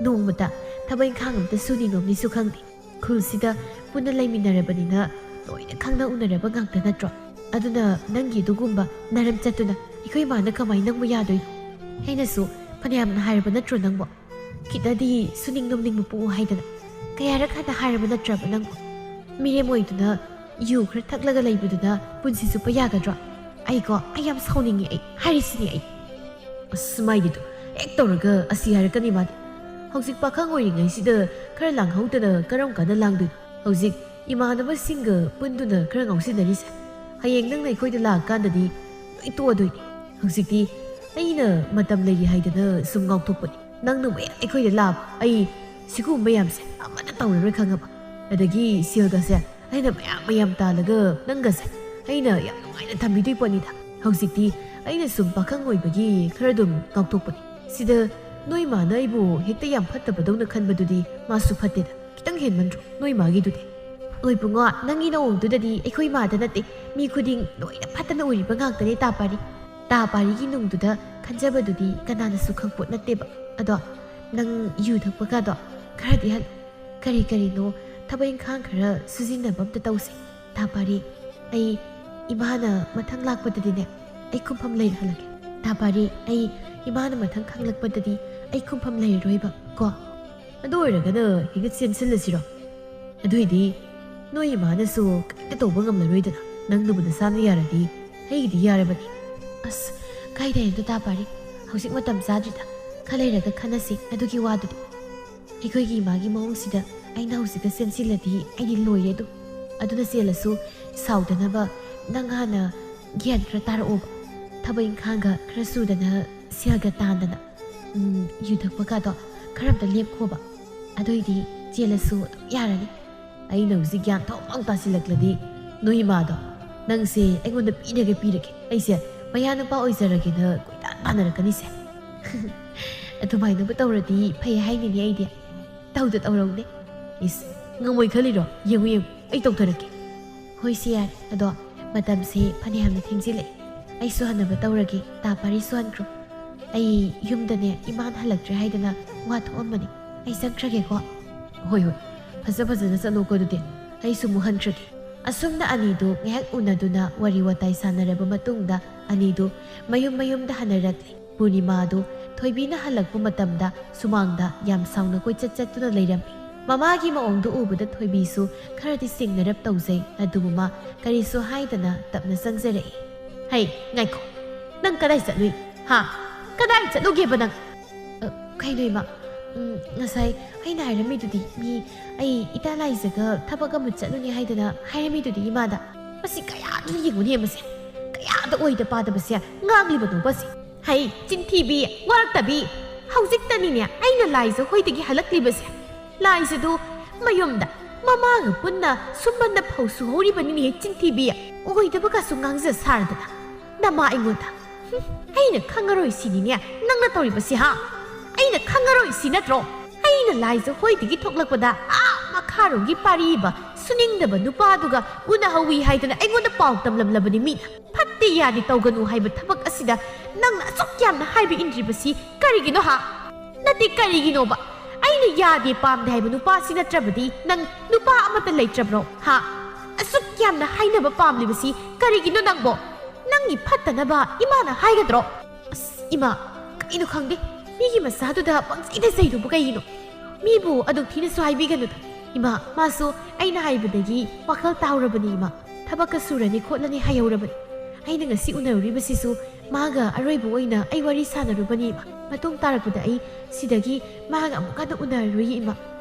ꯅꯣꯡꯃꯇ ꯊꯕꯛ ꯏꯪꯈꯥꯡ ꯑꯝꯇ ꯁꯨꯅꯤꯡꯉꯝꯅꯤꯁꯨ ꯈꯪꯗꯦ ꯈꯨꯜꯁꯤꯗ ꯄꯨꯟꯅ ꯂꯩꯃꯤꯟꯅꯔꯕꯅꯤꯅ ꯂꯣꯏꯅ ꯈꯪꯅ ꯎꯅꯔꯕ ꯉꯥꯛꯇ ꯅꯠꯇ꯭ꯔꯣ ꯑꯗꯨꯅ ꯅꯪꯒꯤ ꯑꯗꯨꯒꯨꯝꯕ ꯅꯔꯝ ꯆꯠꯇꯨꯅ ꯑꯩꯈꯣꯏ ꯏꯃꯥꯅ ꯀꯃꯥꯏꯅ ꯅꯪꯕꯨ ꯌꯥꯗꯣꯏꯅꯣ ꯑꯩꯅꯁꯨ ꯐꯅꯌꯥꯝꯅ ꯍꯥꯏꯔꯕ ꯅꯠꯇ꯭ꯔꯣ ꯅꯪꯕꯣ ꯈꯤꯇꯗꯤ ꯁꯨꯅꯤꯡ ꯅꯣꯝꯅꯤꯡꯕ ꯄꯣꯛꯎ ꯍꯥꯏꯗꯅ ꯀꯌꯥꯔꯛ ꯍꯟꯅ ꯍꯥꯏꯔꯕ ꯅꯠꯇ꯭ꯔꯕ ꯅꯪꯕꯨ ꯃꯤꯔꯦꯝ ꯑꯣꯏꯗꯨꯅ ꯌꯨ ꯈꯔ ꯊꯛꯂꯒ ꯂꯩꯕꯗꯨꯅ ꯄꯨꯟꯁꯤ ꯆꯨꯞꯄ ꯌꯥꯒꯗ꯭ꯔꯣ ꯑꯩ ꯌꯥꯝ ꯁꯥꯎꯅꯤꯡꯉꯤ ꯑꯩ ꯍꯥꯏꯔꯤꯁꯤꯅꯤ ꯑꯩ ꯑꯁ ꯃꯥꯏꯗꯤꯗꯣ ꯍꯦꯛ ꯇꯧꯔꯒ ꯑꯁꯤ ꯍꯥꯏꯔꯛꯀꯅꯤ ꯃꯥꯗꯤ ꯍꯧꯖꯤꯛ ꯄꯥꯈꯪ ꯑꯣꯏꯔꯤꯉꯩꯁꯤꯗ ꯈꯔ ꯂꯥꯡꯍꯧꯗꯅ ꯀꯔꯝ ꯀꯥꯟꯗ ꯂꯥꯡꯗꯣꯏꯅꯣ ꯍꯧꯖꯤꯛ ꯏꯃꯥꯟꯅꯕꯁꯤꯡꯒ ꯄꯨꯟꯗꯨꯅ ꯈꯔ ꯉꯥꯎꯁꯤꯟꯅꯔꯤꯁꯦ ꯍꯌꯦꯡ ꯅꯪꯅ ꯑꯩꯈꯣꯏꯗ ꯂꯥꯛꯑꯀꯥꯟꯗꯗꯤ ꯂꯣꯏ ꯇꯣꯛꯑꯗꯣꯏꯅꯤ ꯍꯧꯖꯤꯛꯇꯤ ꯑꯩꯅ ꯃꯇꯝ ꯂꯩꯔꯤ ꯍꯥꯏꯗꯅ ꯁꯨꯝ ꯉꯥꯎꯊꯣꯛꯄꯅꯤ ꯅꯪꯅ ꯃꯌꯥꯝ ꯑꯩꯈꯣꯏꯗ ꯂꯥꯛꯑꯕ ꯑꯩ ꯁꯤꯒꯨꯝꯕ ꯃꯌꯥꯝꯁꯦ ꯑꯃꯠꯇ ꯇꯧꯔꯔꯣꯏ ꯈꯪꯉꯕ ꯑꯗꯒꯤ ꯁꯦꯜꯒꯁꯦ ꯑꯩꯅ ꯃꯌꯥꯝ ꯇꯥꯜꯂꯒ ꯅꯪꯒꯁꯦ ꯑꯩꯅ ꯌꯥꯝ ꯅꯨꯡꯉꯥꯏꯅ ꯊꯝꯕꯤꯗꯣꯏ ꯄꯣꯠꯅꯤꯗ ꯍꯧꯖꯤꯛꯇꯤ ꯑꯩꯅ ꯁꯨꯝ ꯄꯥꯈꯪ ꯑꯣꯏꯕꯒꯤ ꯈꯔ ꯑꯗꯨꯝ ꯉꯥꯎꯊꯣꯛꯄꯅꯤ ꯁꯤꯗ ꯅꯣꯏ ꯏꯃꯥꯅ ꯑꯩꯕꯨ ꯍꯦꯛꯇ ꯌꯥꯝ ꯐꯠꯇꯕꯗꯧꯅ ꯈꯟꯕꯗꯨꯗꯤ ꯃꯥꯁꯨ ꯐꯠꯇꯦꯗ ꯈꯤꯇꯪ ꯍꯦꯟꯃꯟꯗ꯭ꯔꯣ ꯅꯣꯏ ꯏꯃꯥꯒꯤꯗꯨꯗꯤ ꯍꯣꯏ ꯄꯨꯡꯉꯣ ꯅꯪꯒꯤ ꯅꯣꯡꯗꯨꯗꯗꯤ ꯑꯩꯈꯣꯏ ꯏꯃꯥꯗ ꯅꯠꯇꯦ ꯃꯤ ꯈꯨꯗꯤꯡ ꯂꯣꯏꯅ ꯐꯠꯇꯅ ꯎꯔꯤꯕ ꯉꯥꯛꯇꯅꯦ ꯇꯥ ꯄꯥꯔꯤꯒꯤ ꯅꯨꯡꯗꯨꯗ ꯈꯟꯖꯕꯗꯨꯗꯤ ꯀꯅꯥꯅꯁꯨ ꯈꯪꯄꯣꯠ ꯅꯠꯇꯦꯕ ꯑꯗꯣ ꯅꯪ ꯌꯨ ꯊꯛꯄꯒꯗꯣ ꯈꯔꯗꯤ ꯀꯔꯤꯅꯣ ꯊꯕꯛ ꯏꯪꯈꯥꯡ ꯈꯔ ꯁꯨꯖꯤꯟꯅꯕ ꯑꯝꯇ ꯇꯧꯁꯦ ꯇꯥ ꯄꯥꯔꯤ ꯑꯩ ꯏꯃꯥꯅ ꯃꯊꯪ ꯂꯥꯛꯄꯗꯗꯤꯅꯦ ꯑꯩ ꯈꯨꯝꯐꯝ ꯂꯩꯔꯍꯜꯂꯒꯦ ꯇꯥ ꯄꯥꯔꯤ ꯑꯩ ꯏꯃꯥꯅ ꯃꯊꯪ ꯈꯪꯂꯛꯄꯗꯗꯤ ꯑꯩ ꯈꯨꯝꯐꯝ ꯂꯩꯔꯔꯣꯏꯕ ꯀꯣ ꯑꯗꯨ ꯑꯣꯏꯔꯒꯅ ꯍꯦꯛꯇ ꯆꯦꯟꯁꯤꯜꯂꯁꯤꯔꯣ ꯑꯗꯨꯏꯗꯤ ꯅꯣꯏ ꯏꯃꯥꯅꯁꯨ ꯀꯩꯝꯇ ꯇꯧꯕ ꯉꯝꯂꯔꯣꯏꯗꯅ ꯅꯪꯅꯕꯨ ꯅꯁꯥꯅ ꯌꯥꯔꯗꯤ ꯑꯩꯒꯤꯗꯤ ꯌꯥꯔꯕꯅꯤ ꯑꯁ ꯀꯥꯏꯗꯩꯅꯣ ꯇꯥ ꯄꯥꯔꯤ ꯍꯧꯖꯤꯛ ꯃꯇꯝ ꯆꯥꯗ꯭ꯔꯤꯗ ꯈꯔ ꯂꯩꯔꯒ ꯈꯟꯅꯁꯤ ꯑꯗꯨꯒꯤ ꯋꯥꯗꯨꯗꯤ ꯑꯩꯈꯣꯏꯒꯤ ꯏꯃꯥꯒꯤ ꯃꯑꯣꯡꯁꯤꯗ ꯑꯩꯅ ꯍꯧꯖꯤꯛꯇ ꯆꯦꯟꯁꯤꯜꯂꯗꯤ ꯑꯩꯗꯤ ꯂꯣꯏꯔꯦ ꯑꯗꯨꯅ ꯆꯦꯜꯂꯁꯨ ꯁꯥꯎꯗꯅꯕ ꯅꯪ ꯍꯥꯟꯅ ꯒ꯭ꯌꯥꯟ ꯈꯔ ꯇꯥꯔꯛꯑꯣꯕ ꯊꯕꯛ ꯏꯪꯈꯥꯡꯒ ꯈꯔ ꯁꯨꯗꯅ ꯁꯦꯜꯒ ꯇꯥꯟꯗꯅ ꯌꯨ ꯊꯛꯄꯒꯗꯣ ꯈꯔ ꯑꯝꯇ ꯂꯦꯞꯈꯣꯕ ꯑꯗꯨꯏꯗꯤ ꯆꯦꯜꯂꯁꯨ ꯑꯗꯨꯝ ꯌꯥꯔꯅꯤ ꯑꯩꯅ ꯍꯧꯖꯤꯛ ꯒ꯭ꯌꯥꯟ ꯊꯣꯛ ꯇꯥꯁꯤꯜꯂꯛꯂꯗꯤ ꯅꯣꯏ ꯏꯃꯥꯗꯣ ꯅꯪꯁꯦ ꯑꯩꯉꯣꯟꯗ ꯄꯤꯔꯒꯦ ꯑꯩꯁꯦ ꯃꯌꯥ ꯅꯨꯄꯥ ꯑꯣꯏꯖꯔꯒꯦꯅ ꯀꯣꯏꯇꯥꯟ ꯇꯥꯟꯅꯔꯛꯀꯅꯤꯁꯦ ꯑꯗꯨꯃꯥꯏꯅꯕꯨ ꯇꯧꯔꯗꯤ ꯐꯩ ꯍꯥꯏꯅꯤꯅꯦ ꯑꯩꯗꯤ ꯇꯧꯔꯧꯅꯦ ꯏꯁ ꯉꯝꯃꯣꯏ ꯈꯜꯂꯤꯔꯣ ꯌꯦꯡꯉꯨ ꯑꯩ ꯇꯧꯊꯔꯛꯀꯦ ꯍꯣꯏ ꯁꯤ ꯌꯥꯔꯦ ꯑꯗꯣ ꯃꯇꯝꯁꯦ ꯐꯅꯌꯥꯝꯅ ꯊꯦꯡꯖꯤꯜꯂꯛꯑꯦ ꯑꯩ ꯁꯨꯍꯟꯅꯕ ꯇꯧꯔꯒꯦ ꯇꯥ ꯄꯥꯔꯤ ꯁꯨꯍꯟꯈ꯭ꯔꯣ ꯑꯩ ꯌꯨꯝꯗꯅꯦ ꯏꯃꯥꯅ ꯍꯜꯂꯛꯇ꯭ꯔꯦ ꯍꯥꯏꯗꯅ ꯋꯥ ꯊꯣꯛꯑꯝꯕꯅꯤ ꯑꯩ ꯆꯪꯈ꯭ꯔꯒꯦꯀꯣ ꯍꯣꯏ ꯐꯖꯅ ꯆꯠꯂꯣꯀꯣ ꯑꯗꯨꯗꯤ ꯑꯩꯁꯨ ꯑꯃꯨꯛ ꯍꯟꯈ꯭ꯔꯒꯦ ꯑꯁꯨꯝꯅ ꯑꯅꯤꯗꯨ ꯉꯥꯏꯍꯥꯛ ꯎꯅꯗꯨꯅ ꯋꯥꯔꯤ ꯋꯥꯇꯥꯏ ꯁꯥꯟꯅꯔꯕ ꯃꯇꯨꯡꯗ ꯑꯅꯤꯗꯨ ꯃꯌꯨꯝꯗ ꯍꯟꯅꯔꯛꯂꯤ ꯄꯨꯔꯅꯤꯃꯥꯗꯨ ꯊꯣꯏꯕꯤꯅ ꯍꯜꯂꯛꯄ ꯃꯇꯝꯗ ꯁꯨꯃꯥꯡꯗ ꯌꯥꯝ ꯁꯥꯎꯅ ꯀꯣꯏꯆꯠ ꯆꯠꯇꯨꯅ ꯂꯩꯔꯝꯃꯤ ꯃꯃꯥꯒꯤ ꯃꯑꯣꯡꯗꯨ ꯎꯕꯗ ꯊꯣꯏꯕꯤꯁꯨ ꯈꯔꯗꯤ ꯁꯤꯡꯅꯔꯞ ꯇꯧꯖꯩ ꯑꯗꯨꯕꯨ ꯃꯥ ꯀꯔꯤꯁꯨ ꯍꯥꯏꯗꯅ ꯇꯞꯅ ꯆꯪꯖꯔꯛꯏ ꯍꯩ ꯉꯥꯏꯈꯣ ꯅꯪ ꯀꯗꯥꯏ ꯆꯠꯂꯨꯏ ꯍꯥ ꯀꯗꯥꯏ ꯆꯠꯂꯨꯒꯦꯕ ꯅꯪ ꯀꯩꯅꯣ ꯏꯃꯥ ꯉꯁꯥꯏ ꯑꯩꯅ ꯍꯥꯏꯔꯝꯃꯤꯗꯨꯗꯤ ꯃꯤ ꯑꯩ ꯏꯇꯥ ꯂꯥꯏꯖꯒ ꯊꯕꯛ ꯑꯃ ꯆꯠꯂꯨꯅꯤ ꯍꯥꯏꯗꯅ ꯍꯥꯏꯔꯝꯃꯤꯗꯨꯗꯤ ꯏꯃꯥꯗ ꯃꯁꯤ ꯀꯌꯥꯗꯨꯅ ꯌꯦꯡꯉꯨꯅꯦ ꯃꯁꯦ ꯀꯌꯥꯗ ꯑꯣꯏꯗ ꯄꯥꯗꯕꯁꯦ ꯉꯥꯡꯂꯤꯕꯅꯣ ꯕꯁꯤ ꯍꯩ ꯆꯤꯟꯊꯤꯕꯤ ꯋꯥꯔꯛꯇꯕꯤ ꯍꯧꯖꯤꯛꯇꯅꯤꯅꯦ ꯑꯩꯅ ꯂꯥꯏꯖ ꯍꯣꯏꯗꯒꯤ ꯍꯜꯂꯛꯂꯤꯕꯁꯦ ꯂꯥꯏꯖꯗꯨ ꯃꯌꯨꯝꯗ ꯃꯃꯥꯒ ꯄꯨꯟꯅ ꯁꯨꯝꯕꯟꯗ ꯐꯧ ꯁꯨꯍꯧꯔꯤꯕꯅꯤꯅꯦ ꯆꯤꯟꯊꯤꯕꯤ ꯑꯣꯏꯗꯕꯒꯁꯨ ꯉꯥꯡꯖ ꯁꯥꯔꯗꯅ ꯅꯃꯥ ꯑꯩꯉꯣꯟꯗ ꯑꯩꯅ ꯈꯪꯉꯔꯣꯏ ꯁꯤꯅꯤꯅꯦ ꯅꯪꯅ ꯇꯧꯔꯤꯕꯁꯤ ꯍꯥ ꯑꯩꯅ ꯈꯪꯉꯔꯣꯏ ꯁꯤ ꯅꯠꯇ꯭ꯔꯣ ꯑꯩꯅ ꯂꯥꯏꯖ ꯍꯣꯏꯗꯒꯤ ꯊꯣꯛꯂꯛꯄꯗ ꯃꯈꯥꯔꯣꯝꯒꯤ ꯄꯥꯔꯤꯕ ꯁꯨꯅꯤꯡꯗꯕ ꯅꯨꯄꯥꯗꯨꯒ ꯎꯅꯍꯧꯋꯤ ꯍꯥꯏꯗꯅ ꯑꯩꯉꯣꯟꯗ ꯄꯥꯎ ꯇꯝꯂꯝꯂꯕꯅꯤ ꯃꯤꯅ ꯐꯠꯇꯦ ꯌꯥꯗꯦ ꯇꯧꯒꯅꯨ ꯍꯥꯏꯕ ꯊꯕꯛ ꯑꯁꯤꯗ ꯅꯪꯅ ꯑꯁꯨꯛ ꯌꯥꯝꯅ ꯍꯥꯏꯕ ꯏꯟꯗ꯭ꯔꯤꯕꯁꯤ ꯀꯔꯤꯒꯤꯅꯣ ꯍꯥ ꯅꯠꯇꯦ ꯀꯔꯤꯒꯤꯅꯣꯕ ꯑꯩꯅ ꯌꯥꯗꯦ ꯄꯥꯝꯗꯦ ꯍꯥꯏꯕ ꯅꯨꯄꯥꯁꯤ ꯅꯠꯇ꯭ꯔꯕꯗꯤ ꯅꯪ ꯅꯨꯄꯥ ꯑꯃꯠꯇ ꯂꯩꯇ꯭ꯔꯕ꯭ꯔꯣ ꯍꯥ ꯑꯁꯨꯛ ꯌꯥꯝꯅ ꯍꯥꯏꯅꯕ ꯄꯥꯝꯂꯤꯕꯁꯤ ꯀꯔꯤꯒꯤꯅꯣ ꯅꯪꯕꯣ ꯅꯪꯒꯤ ꯐꯠꯇꯅꯕ ꯏꯃꯥꯅ ꯍꯥꯏꯒꯗ꯭ꯔꯣ ꯑꯁ ꯏꯃꯥ ꯀꯩꯅꯣ ꯈꯪꯗꯦ ꯃꯤꯒꯤ ꯃꯆꯥꯗꯨꯗ ꯄꯪꯆꯩꯗ ꯆꯩꯗꯨꯕꯨ ꯀꯩꯒꯤꯅꯣ ꯃꯤꯕꯨ ꯑꯗꯨꯛ ꯊꯤꯅꯁꯨ ꯍꯥꯏꯕꯤꯒꯅꯨꯗ ꯏꯃꯥ ꯃꯥꯁꯨ ꯑꯩꯅ ꯍꯥꯏꯕꯗꯒꯤ ꯋꯥꯈꯜ ꯇꯥꯎꯔꯕꯅꯤ ꯏꯃꯥ ꯊꯕꯛꯀ ꯁꯨꯔꯅꯤ ꯈꯣꯠꯂꯅꯤ ꯍꯥꯏꯍꯧꯔꯕꯅꯤ ꯑꯩꯅ ꯉꯁꯤ ꯎꯅꯔꯨꯔꯤꯕꯁꯤꯁꯨ ꯃꯥꯒ ꯑꯔꯣꯏꯕ ꯑꯣꯏꯅ ꯑꯩ ꯋꯥꯔꯤ ꯁꯥꯟꯅꯔꯨꯕꯅꯤ ꯏꯃꯥ ꯃꯇꯨꯡ ꯇꯥꯔꯛꯄꯗ ꯑꯩ ꯁꯤꯗꯒꯤ ꯃꯥꯒ ꯑꯃꯨꯛ ꯍꯟꯅ ꯎꯅꯔꯔꯣꯏ ꯏꯃꯥ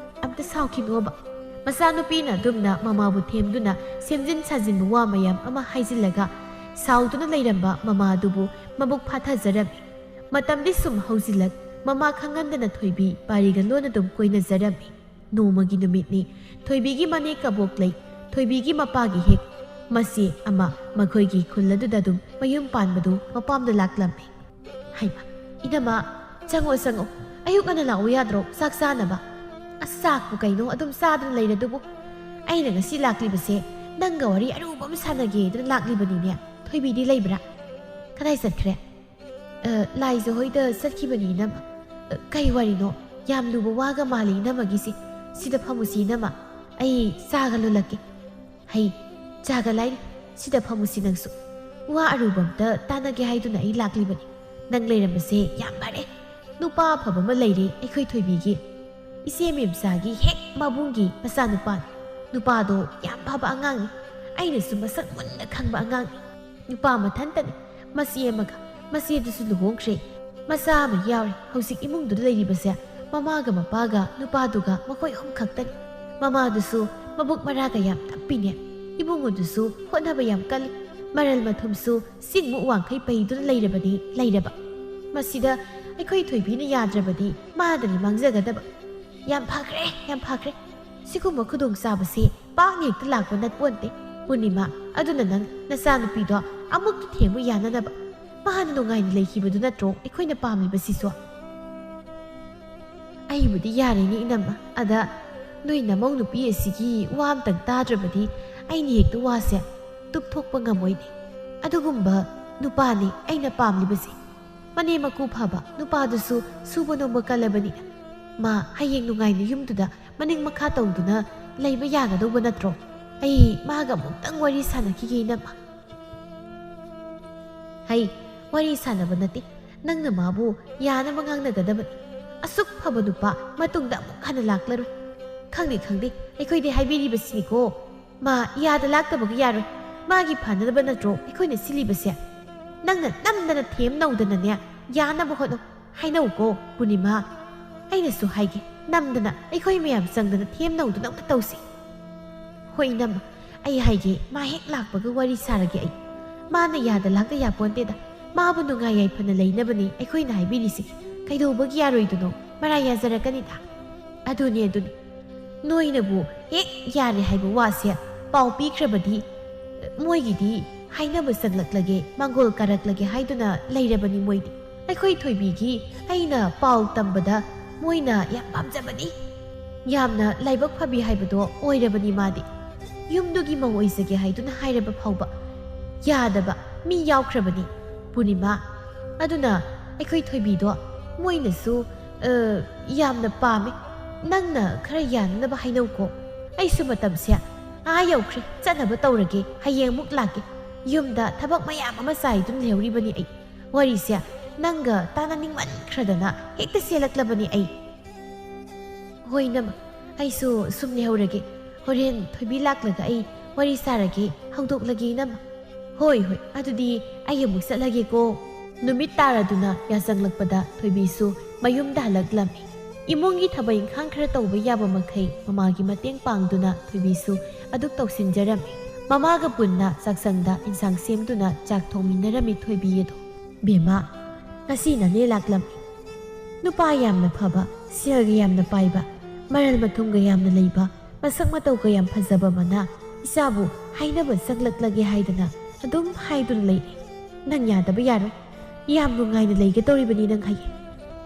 ꯑꯝꯇ ꯁꯥꯎꯈꯤꯅꯣꯕ ꯃꯆꯥꯅꯨꯄꯤꯅ ꯑꯗꯨꯝꯅ ꯃꯃꯥꯕꯨ ꯊꯦꯝꯗꯨꯅ ꯁꯦꯝꯖꯤꯟ ꯁꯥꯖꯤꯟꯕ ꯋꯥ ꯃꯌꯥꯝ ꯑꯃ ꯍꯥꯏꯖꯤꯜꯂꯒ ꯁꯥꯎꯗꯨꯅ ꯂꯩꯔꯝꯕ ꯃꯃꯥ ꯑꯗꯨꯕꯨ ꯃꯕꯨꯛ ꯐꯥꯊꯖꯔꯝꯃꯤ ꯃꯇꯝꯗꯤ ꯁꯨꯝ ꯍꯧꯖꯤꯜꯂꯛ ꯃꯃꯥ ꯈꯪꯍꯟꯗꯅ ꯊꯣꯏꯕꯤ ꯄꯥꯔꯤꯒ ꯂꯣꯟꯅ ꯑꯗꯨꯝ ꯀꯣꯏꯅꯖꯔꯝꯃꯤ ꯅꯣꯡꯃꯒꯤ ꯅꯨꯃꯤꯠꯅꯤ ꯊꯣꯏꯕꯤꯒꯤ ꯃꯅꯦ ꯀꯕꯣꯛ ꯂꯩ ꯊꯣꯏꯕꯤꯒꯤ ꯃꯄꯥꯒꯤ ꯍꯦꯛ ꯃꯆꯦ ꯑꯃ ꯃꯈꯣꯏꯒꯤ ꯈꯨꯜ ꯑꯗꯨꯗ ꯑꯗꯨꯝ ꯃꯌꯨꯝ ꯄꯥꯟꯕꯗꯨ ꯃꯄꯥꯝꯗ ꯂꯥꯛꯂꯝꯃꯤ ꯍꯩꯃ ꯏꯅꯝꯃ ꯆꯪꯉꯣ ꯆꯪꯉꯣ ꯑꯌꯨꯛ ꯉꯟꯅ ꯂꯥꯛꯑꯣ ꯌꯥꯗ꯭ꯔꯣ ꯆꯥꯛ ꯆꯥꯅꯕ ꯑꯁ ꯆꯥꯛꯄꯨ ꯀꯩꯅꯣ ꯑꯗꯨꯝ ꯆꯥꯗꯨꯅ ꯂꯩꯔꯗꯨꯕꯨ ꯑꯩꯅ ꯉꯁꯤ ꯂꯥꯛꯂꯤꯕꯁꯦ ꯅꯪꯒ ꯋꯥꯔꯤ ꯑꯔꯨꯕ ꯑꯃ ꯁꯥꯟꯅꯒꯦꯗꯅ ꯂꯥꯛꯂꯤꯕꯅꯤꯅꯦ ꯊꯣꯏꯕꯤꯗꯤ ꯂꯩꯕ꯭ꯔꯥ ꯀꯗꯥꯏ ꯆꯠꯈ꯭ꯔꯦ ꯂꯥꯏꯖ ꯍꯣꯏꯗ ꯆꯠꯈꯤꯕꯅꯤ ꯏꯅꯝꯃ ꯀꯩ ꯋꯥꯔꯤꯅꯣ ꯌꯥꯝ ꯂꯨꯕ ꯋꯥꯒ ꯃꯥꯜꯂꯤ ꯏꯅꯝꯃꯒꯤꯁꯤ ꯁꯤꯗ ꯐꯝꯃꯨꯁꯤ ꯏꯅꯝꯃ ꯑꯩ ꯆꯥꯒ ꯂꯣꯜꯂꯛꯀꯦ ꯍꯩ ꯆꯥꯒ ꯂꯥꯏꯔꯤ ꯁꯤꯗ ꯐꯝꯃꯨꯁꯤ ꯅꯪꯁꯨ ꯋꯥ ꯑꯔꯨꯕ ꯑꯝꯇ ꯇꯥꯟꯅꯒꯦ ꯍꯥꯏꯗꯨꯅ ꯑꯩ ꯂꯥꯛꯂꯤꯕꯅꯤ ꯅꯪ ꯂꯩꯔꯝꯕꯁꯦ ꯌꯥꯝ ꯐꯔꯦ ꯅꯨꯄꯥ ꯑꯐꯕ ꯑꯃ ꯂꯩꯔꯦ ꯑꯩꯈꯣꯏ ꯊꯣꯏꯕꯤꯒꯤ ꯏꯆꯦ ꯃꯦꯝꯆꯥꯒꯤ ꯍꯦꯛ ꯃꯕꯨꯡꯒꯤ ꯃꯆꯥꯅꯨꯄꯥꯅꯤ ꯅꯨꯄꯥꯗꯣ ꯌꯥꯝ ꯐꯕ ꯑꯉꯥꯡꯅꯤ ꯑꯩꯅꯁꯨ ꯃꯁꯛ ꯃꯨꯟꯅ ꯈꯪꯕ ꯑꯉꯥꯡꯅꯤ ꯅꯨꯄꯥ ꯃꯊꯟꯇꯅꯤ ꯃꯆꯦ ꯑꯃꯒ ꯃꯆꯦꯗꯨꯁꯨ ꯂꯨꯍꯣꯡꯈ꯭ꯔꯦ ꯃꯆꯥ ꯑꯃ ꯌꯥꯎꯔꯦ ꯍꯧꯖꯤꯛ ꯏꯃꯨꯡꯗꯨꯗ ꯂꯩꯔꯤꯕꯁꯦ ꯃꯃꯥꯒ ꯃꯄꯥꯒ ꯅꯨꯄꯥꯗꯨꯒ ꯃꯈꯣꯏ ꯑꯍꯨꯝ ꯈꯛꯇꯅꯤ ꯃꯃꯥꯗꯨꯁꯨ ꯃꯕꯨꯛ ꯃꯔꯥꯒ ꯌꯥꯝ ꯇꯞꯄꯤꯅꯦ ꯏꯕꯨꯡ ꯑꯗꯨꯁꯨ ꯍꯣꯠꯅꯕ ꯌꯥꯝ ꯀꯜꯂꯤ ꯃꯔꯜ ꯃꯊꯨꯝꯁꯨ ꯆꯤꯡꯃꯨꯛ ꯋꯥꯡꯈꯩ ꯄꯩꯗꯨꯅ ꯂꯩꯔꯕꯅꯤ ꯂꯩꯔꯕ ꯃꯁꯤꯗ ꯑꯩꯈꯣꯏ ꯊꯣꯏꯕꯤꯅ ꯌꯥꯗ꯭ꯔꯕꯗꯤ ꯃꯥꯗꯅꯤ ꯃꯥꯡꯖꯒꯗꯕ ꯌꯥꯝ ꯐꯈ꯭ꯔꯦ ꯁꯤꯒꯨꯝꯕ ꯈꯨꯗꯣꯡꯆꯥꯕꯁꯦ ꯄꯥꯛꯅ ꯍꯦꯛꯇ ꯂꯥꯛꯄ ꯅꯠꯄꯣꯟꯇꯦ ꯄꯨꯔꯅꯤꯃꯥ ꯑꯗꯨꯅ ꯅꯪ ꯅꯆꯥꯅꯨꯄꯤꯗꯣ ꯑꯃꯨꯛꯇ ꯊꯦꯝꯕ ꯌꯥꯅꯅꯕ ꯃꯥꯅ ꯅꯨꯡꯉꯥꯏꯅ ꯂꯩꯈꯤꯕꯗꯨ ꯅꯠꯇ꯭ꯔꯣ ꯑꯩꯈꯣꯏꯅ ꯄꯥꯝꯂꯤꯕꯁꯤꯁꯨ ꯑꯩꯕꯨꯗꯤ ꯌꯥꯔꯦꯅꯦ ꯏꯅꯝꯃ ꯑꯗ ꯅꯣꯏ ꯅꯃꯧ ꯅꯨꯄꯤ ꯑꯁꯤꯒꯤ ꯋꯥ ꯑꯝꯇꯪ ꯇꯥꯗ꯭ꯔꯕꯗꯤ ꯑꯩꯅ ꯍꯦꯛꯇ ꯋꯥꯁꯦ ꯇꯨꯞꯊꯣꯛꯄ ꯉꯝꯃꯣꯏꯅꯦ ꯑꯗꯨꯒꯨꯝꯕ ꯅꯨꯄꯥꯅꯤ ꯑꯩꯅ ꯄꯥꯝꯂꯤꯕꯁꯦ ꯃꯅꯦ ꯃꯀꯨ ꯐꯕ ꯅꯨꯄꯥꯗꯨꯁꯨ ꯁꯨꯕ ꯅꯣꯝꯕ ꯀꯜꯂꯕꯅꯤꯅ ꯃꯥ ꯍꯌꯦꯡ ꯅꯨꯡꯉꯥꯏꯅ ꯌꯨꯝꯗꯨꯗ ꯃꯅꯤꯡ ꯃꯈꯥ ꯇꯧꯗꯨꯅ ꯂꯩꯕ ꯌꯥꯒꯗꯧꯕ ꯅꯠꯇ꯭ꯔꯣ ꯑꯩ ꯃꯥꯒ ꯑꯃꯨꯛꯇꯪ ꯋꯥꯔꯤ ꯁꯥꯟꯅꯈꯤꯒꯦ ꯏꯅꯝꯃ ꯍꯩ ꯋꯥꯔꯤ ꯁꯥꯟꯅꯕ ꯅꯠꯇꯦ ꯅꯪꯅ ꯃꯥꯕꯨ ꯌꯥꯅꯕ ꯉꯥꯡꯅꯒꯗꯕꯅꯤ ꯑꯁꯨꯛ ꯐꯕ ꯅꯨꯄꯥ ꯃꯇꯨꯡꯗ ꯑꯃꯨꯛ ꯍꯟꯅ ꯂꯥꯛꯂꯔꯣꯏ ꯈꯪꯗꯦ ꯑꯩꯈꯣꯏꯗꯤ ꯍꯥꯏꯕꯤꯔꯤꯕꯁꯤꯅꯤꯀꯣ ꯃꯥ ꯌꯥꯗ ꯂꯥꯛꯇꯕꯒ ꯌꯥꯔꯣꯏ ꯃꯥꯒꯤ ꯐꯅꯅꯕ ꯅꯠꯇ꯭ꯔꯣ ꯑꯩꯈꯣꯏꯅ ꯁꯤꯜꯂꯤꯕꯁꯦ ꯅꯪꯅ ꯅꯝꯗꯅ ꯊꯦꯝ ꯅꯧꯗꯅꯅꯦ ꯌꯥꯅꯕ ꯍꯣꯠꯅꯧ ꯍꯥꯏꯅꯧꯀꯣ ꯄꯨꯔꯅꯤꯃꯥ ꯑꯩꯅꯁꯨ ꯍꯥꯏꯒꯦ ꯅꯝꯗꯅ ꯑꯩꯈꯣꯏ ꯃꯌꯥꯝ ꯆꯪꯗꯅ ꯊꯦꯝ ꯅꯧꯗꯅ ꯑꯝꯇ ꯇꯧꯁꯤ ꯍꯣꯏ ꯏꯅꯝꯃ ꯑꯩ ꯍꯥꯏꯒꯦ ꯃꯥ ꯍꯦꯛ ꯂꯥꯛꯄꯒ ꯋꯥꯔꯤ ꯁꯥꯔꯒꯦ ꯑꯩ ꯃꯥꯅ ꯌꯥꯗ ꯂꯥꯛꯇ ꯌꯥꯄꯣꯟꯇꯦꯗ ꯃꯥꯕꯨ ꯅꯨꯡꯉꯥꯏ ꯌꯥꯏꯐꯅ ꯂꯩꯅꯕꯅꯤ ꯑꯩꯈꯣꯏꯅ ꯍꯥꯏꯕꯤꯔꯤꯁꯤ ꯀꯩꯗꯧꯕꯒꯤ ꯌꯥꯔꯣꯏꯗꯨꯅꯣ ꯃꯔꯥꯏ ꯌꯥꯖꯔꯛꯀꯅꯤꯗ ꯑꯗꯨꯅꯤ ꯅꯣꯏꯅꯕꯨ ꯍꯦꯛ ꯌꯥꯔꯦ ꯍꯥꯏꯕ ꯋꯥꯁꯦ ꯄꯥꯎ ꯄꯤꯈ꯭ꯔꯕꯗꯤ ꯃꯣꯏꯒꯤꯗꯤ ꯍꯥꯏꯅꯕ ꯆꯪꯂꯛꯂꯒꯦ ꯃꯥꯡꯒꯣꯜ ꯀꯥꯔꯛꯂꯒꯦ ꯍꯥꯏꯗꯨꯅ ꯂꯩꯔꯕꯅꯤ ꯃꯣꯏꯗꯤ ꯑꯩꯈꯣꯏ ꯊꯣꯏꯕꯤꯒꯤ ꯑꯩꯅ ꯄꯥꯎ ꯇꯝꯕꯗ ꯃꯣꯏꯅ ꯌꯥꯝ ꯄꯥꯝꯖꯕꯅꯤ ꯌꯥꯝꯅ ꯂꯥꯏꯕꯛ ꯐꯕꯤ ꯍꯥꯏꯕꯗꯣ ꯑꯣꯏꯔꯕꯅꯤ ꯃꯥꯗꯤ ꯌꯨꯝꯗꯨꯒꯤ ꯃꯧ ꯑꯣꯏꯖꯒꯦ ꯍꯥꯏꯗꯨꯅ ꯍꯥꯏꯔꯕ ꯐꯥꯎꯕ ꯌꯥꯗꯕ ꯃꯤ ꯌꯥꯎꯈ꯭ꯔꯕꯅꯤ ꯄꯨꯔꯅꯤꯃꯥ ꯑꯗꯨꯅ ꯑꯩꯈꯣꯏ ꯊꯣꯏꯕꯤꯗꯣ ꯃꯣꯏꯅꯁꯨ ꯌꯥꯝꯅ ꯄꯥꯝꯃꯦ ꯅꯪꯅ ꯈꯔ ꯌꯥꯅꯅꯕ ꯍꯥꯏꯅꯧꯀꯣ ꯑꯩꯁꯨ ꯃꯇꯝꯁꯦ ꯌꯧꯈ꯭ꯔꯦ ꯆꯠꯅꯕ ꯇꯧꯔꯒꯦ ꯍꯌꯦꯡ ꯑꯃꯨꯛ ꯂꯥꯛꯀꯦ ꯌꯨꯝꯗ ꯊꯕꯛ ꯃꯌꯥꯝ ꯑꯃ ꯆꯥꯏꯗꯨꯅ ꯂꯩꯍꯧꯔꯤꯕꯅꯤ ꯑꯩ ꯋꯥꯔꯤꯁꯦ ꯅꯪꯒ ꯇꯥꯟꯅꯅꯤꯡꯃꯟꯈ꯭ꯔꯗꯅ ꯍꯦꯛꯇ ꯆꯦꯜꯂꯛꯂꯕꯅꯤ ꯑꯩ ꯍꯣꯏ ꯅꯃ ꯑꯩꯁꯨ ꯁꯨꯝ ꯂꯩꯍꯧꯔꯒꯦ ꯍꯣꯔꯦꯟ ꯊꯣꯏꯕꯤ ꯂꯥꯛꯂꯒ ꯑꯩ ꯋꯥꯔꯤ ꯁꯥꯔꯒꯦ ꯍꯧꯗꯣꯛꯂꯒꯦ ꯅꯃ ꯍꯣꯏ ꯍꯣꯏ ꯑꯗꯨꯗꯤ ꯑꯩ ꯑꯃꯨꯛ ꯆꯠꯂꯒꯦꯀꯣ ꯅꯨꯃꯤꯠ ꯇꯥꯔꯗꯨꯅ ꯌꯥꯆꯪꯂꯛꯄꯗ ꯊꯣꯏꯕꯤꯁꯨ ꯃꯌꯨꯝꯗ ꯍꯜꯂꯛꯂꯝꯃꯤ ꯏꯃꯨꯡꯒꯤ ꯊꯕꯛ ꯏꯪꯈꯥꯡ ꯈꯔ ꯇꯧꯕ ꯌꯥꯕ ꯃꯈꯩ ꯃꯃꯥꯒꯤ ꯃꯇꯦꯡ ꯄꯥꯡꯗꯨꯅ ꯊꯣꯏꯕꯤꯁꯨ ꯑꯗꯨꯛ ꯇꯧꯁꯤꯟꯖꯔꯝꯃꯤ ꯃꯃꯥꯒ ꯄꯨꯟꯅ ꯆꯥꯛꯁꯪꯗ ꯏꯟꯁꯥꯡ ꯁꯦꯝꯗꯨꯅ ꯆꯥꯛ ꯊꯣꯡꯃꯤꯟꯅꯔꯝꯃꯤ ꯊꯣꯏꯕꯤ ꯑꯗꯣ ꯕꯦꯝꯃ ꯉꯁꯤ ꯅꯅꯦ ꯂꯥꯛꯂꯝꯃꯤ ꯅꯨꯄꯥ ꯌꯥꯝꯅ ꯐꯕ ꯁꯦꯜꯒ ꯌꯥꯝꯅ ꯄꯥꯏꯕ ꯃꯔꯜ ꯃꯊꯨꯝꯒ ꯌꯥꯝꯅ ꯂꯩꯕ ꯃꯁꯛ ꯃꯇꯧꯒ ꯌꯥꯝ ꯐꯖꯕ ꯑꯃꯅ ꯏꯆꯥꯕꯨ ꯍꯥꯏꯅꯕ ꯆꯪꯂꯛꯂꯒꯦ ꯍꯥꯏꯗꯅ ꯑꯗꯨꯝ ꯍꯥꯏꯗꯨꯅ ꯂꯩꯔꯦ ꯅꯪ ꯌꯥꯗꯕ ꯌꯥꯔꯣꯏ ꯌꯥꯝ ꯅꯨꯡꯉꯥꯏꯅ ꯂꯩꯒꯗꯧꯔꯤꯕꯅꯤ ꯅꯪ ꯍꯌꯦꯡ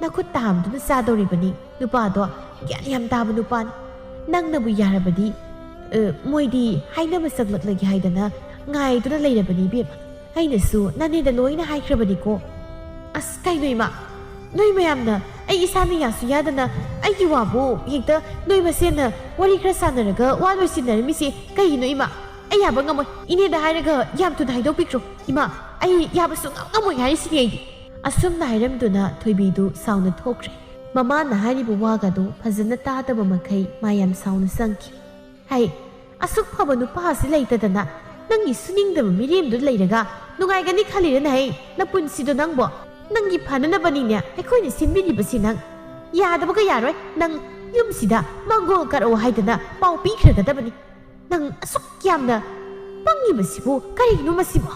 ꯅꯈꯨꯠ ꯇꯥꯝꯗꯨꯅ ꯆꯥꯗꯧꯔꯤꯕꯅꯤ ꯅꯨꯄꯥꯗꯣ ꯒ꯭ꯌꯥꯟ ꯌꯥꯝ ꯇꯥꯕ ꯅꯨꯄꯥꯅꯤ ꯅꯪꯅꯕꯨ ꯌꯥꯔꯕꯗꯤ ꯃꯣꯏꯗꯤ ꯍꯥꯏꯅꯕ ꯆꯪꯂꯛꯂꯒꯦ ꯍꯥꯏꯗꯅ ꯉꯥꯏꯗꯨꯅ ꯂꯩꯔꯕꯅꯤ ꯏꯕꯦꯝꯃ ꯑꯩꯅꯁꯨ ꯅꯅꯦꯗ ꯂꯣꯏꯅ ꯍꯥꯏꯈ꯭ꯔꯕꯅꯤꯀꯣ ꯑꯁ ꯀꯩꯅꯣ ꯏꯃꯥ ꯅꯣꯏ ꯃꯌꯥꯝꯅ ꯑꯩ ꯏꯁꯥꯅ ꯌꯥꯁꯨ ꯌꯥꯗꯅ ꯑꯩꯒꯤ ꯋꯥꯕꯨ ꯍꯦꯛꯇ ꯅꯣꯏ ꯃꯁꯦꯟꯅ ꯋꯥꯔꯤ ꯈꯔ ꯁꯥꯟꯅꯔꯒ ꯋꯥ ꯂꯣꯏꯁꯤꯟꯅꯔꯝꯃꯤꯁꯦ ꯀꯩꯒꯤꯅꯣ ꯏꯃꯥ ꯑꯩ ꯌꯥꯕ ꯉꯝꯃꯣꯏ ꯏꯅꯦꯗ ꯍꯥꯏꯔꯒ ꯌꯥꯝ ꯊꯨꯅ ꯍꯥꯏꯗꯣꯛꯄꯤꯈ꯭ꯔꯣ ꯏꯃꯥ ꯑꯩ ꯌꯥꯕꯁꯨ ꯉꯝꯃꯣꯏ ꯍꯥꯏꯔꯤꯁꯤꯅꯤ ꯑꯩꯗꯤ ꯑꯁꯨꯝꯅ ꯍꯥꯏꯔꯝꯗꯨꯅ ꯊꯣꯏꯕꯤꯗꯨ ꯁꯥꯎꯅ ꯊꯣꯛꯈ꯭ꯔꯦ ꯃꯃꯥꯅ ꯍꯥꯏꯔꯤꯕ ꯋꯥꯒꯗꯨ ꯐꯖꯅ ꯇꯥꯗꯕ ꯃꯈꯩ ꯃꯥ ꯌꯥꯝ ꯁꯥꯎꯅ ꯆꯪꯈꯤ ꯍꯩ ꯑꯁꯨꯛ ꯐꯕ ꯅꯨꯄꯥꯁꯤ ꯂꯩꯇꯗꯅ ꯅꯪꯒꯤ ꯁꯨꯅꯤꯡꯗꯕ ꯃꯤꯔꯦꯝꯗꯨ ꯂꯩꯔꯒ ꯅꯨꯡꯉꯥꯏꯒꯅꯤ ꯈꯜꯂꯤꯔꯅꯍꯦ ꯅꯄꯨꯟꯁꯤꯗꯣ ꯅꯪꯕꯣ ꯅꯪꯒꯤ ꯐꯅꯅꯕꯅꯤꯅꯦ ꯑꯩꯈꯣꯏꯅ ꯁꯤꯟꯕꯤꯔꯤꯕꯁꯤ ꯅꯪ ꯌꯥꯗꯕꯒ ꯌꯥꯔꯣꯏ ꯅꯪ ꯌꯨꯝꯁꯤꯗ ꯃꯥꯡꯒꯣꯜ ꯀꯥꯔꯛꯑꯣ ꯍꯥꯏꯗꯅ ꯄꯥꯎ ꯄꯤꯈ꯭ꯔꯒꯗꯕꯅꯤ ꯅꯪ ꯑꯁꯨꯛ ꯌꯥꯝꯅ ꯄꯪꯉꯤꯕꯁꯤꯕꯨ ꯀꯔꯤꯒꯤꯅꯣ ꯃꯁꯤꯕꯨ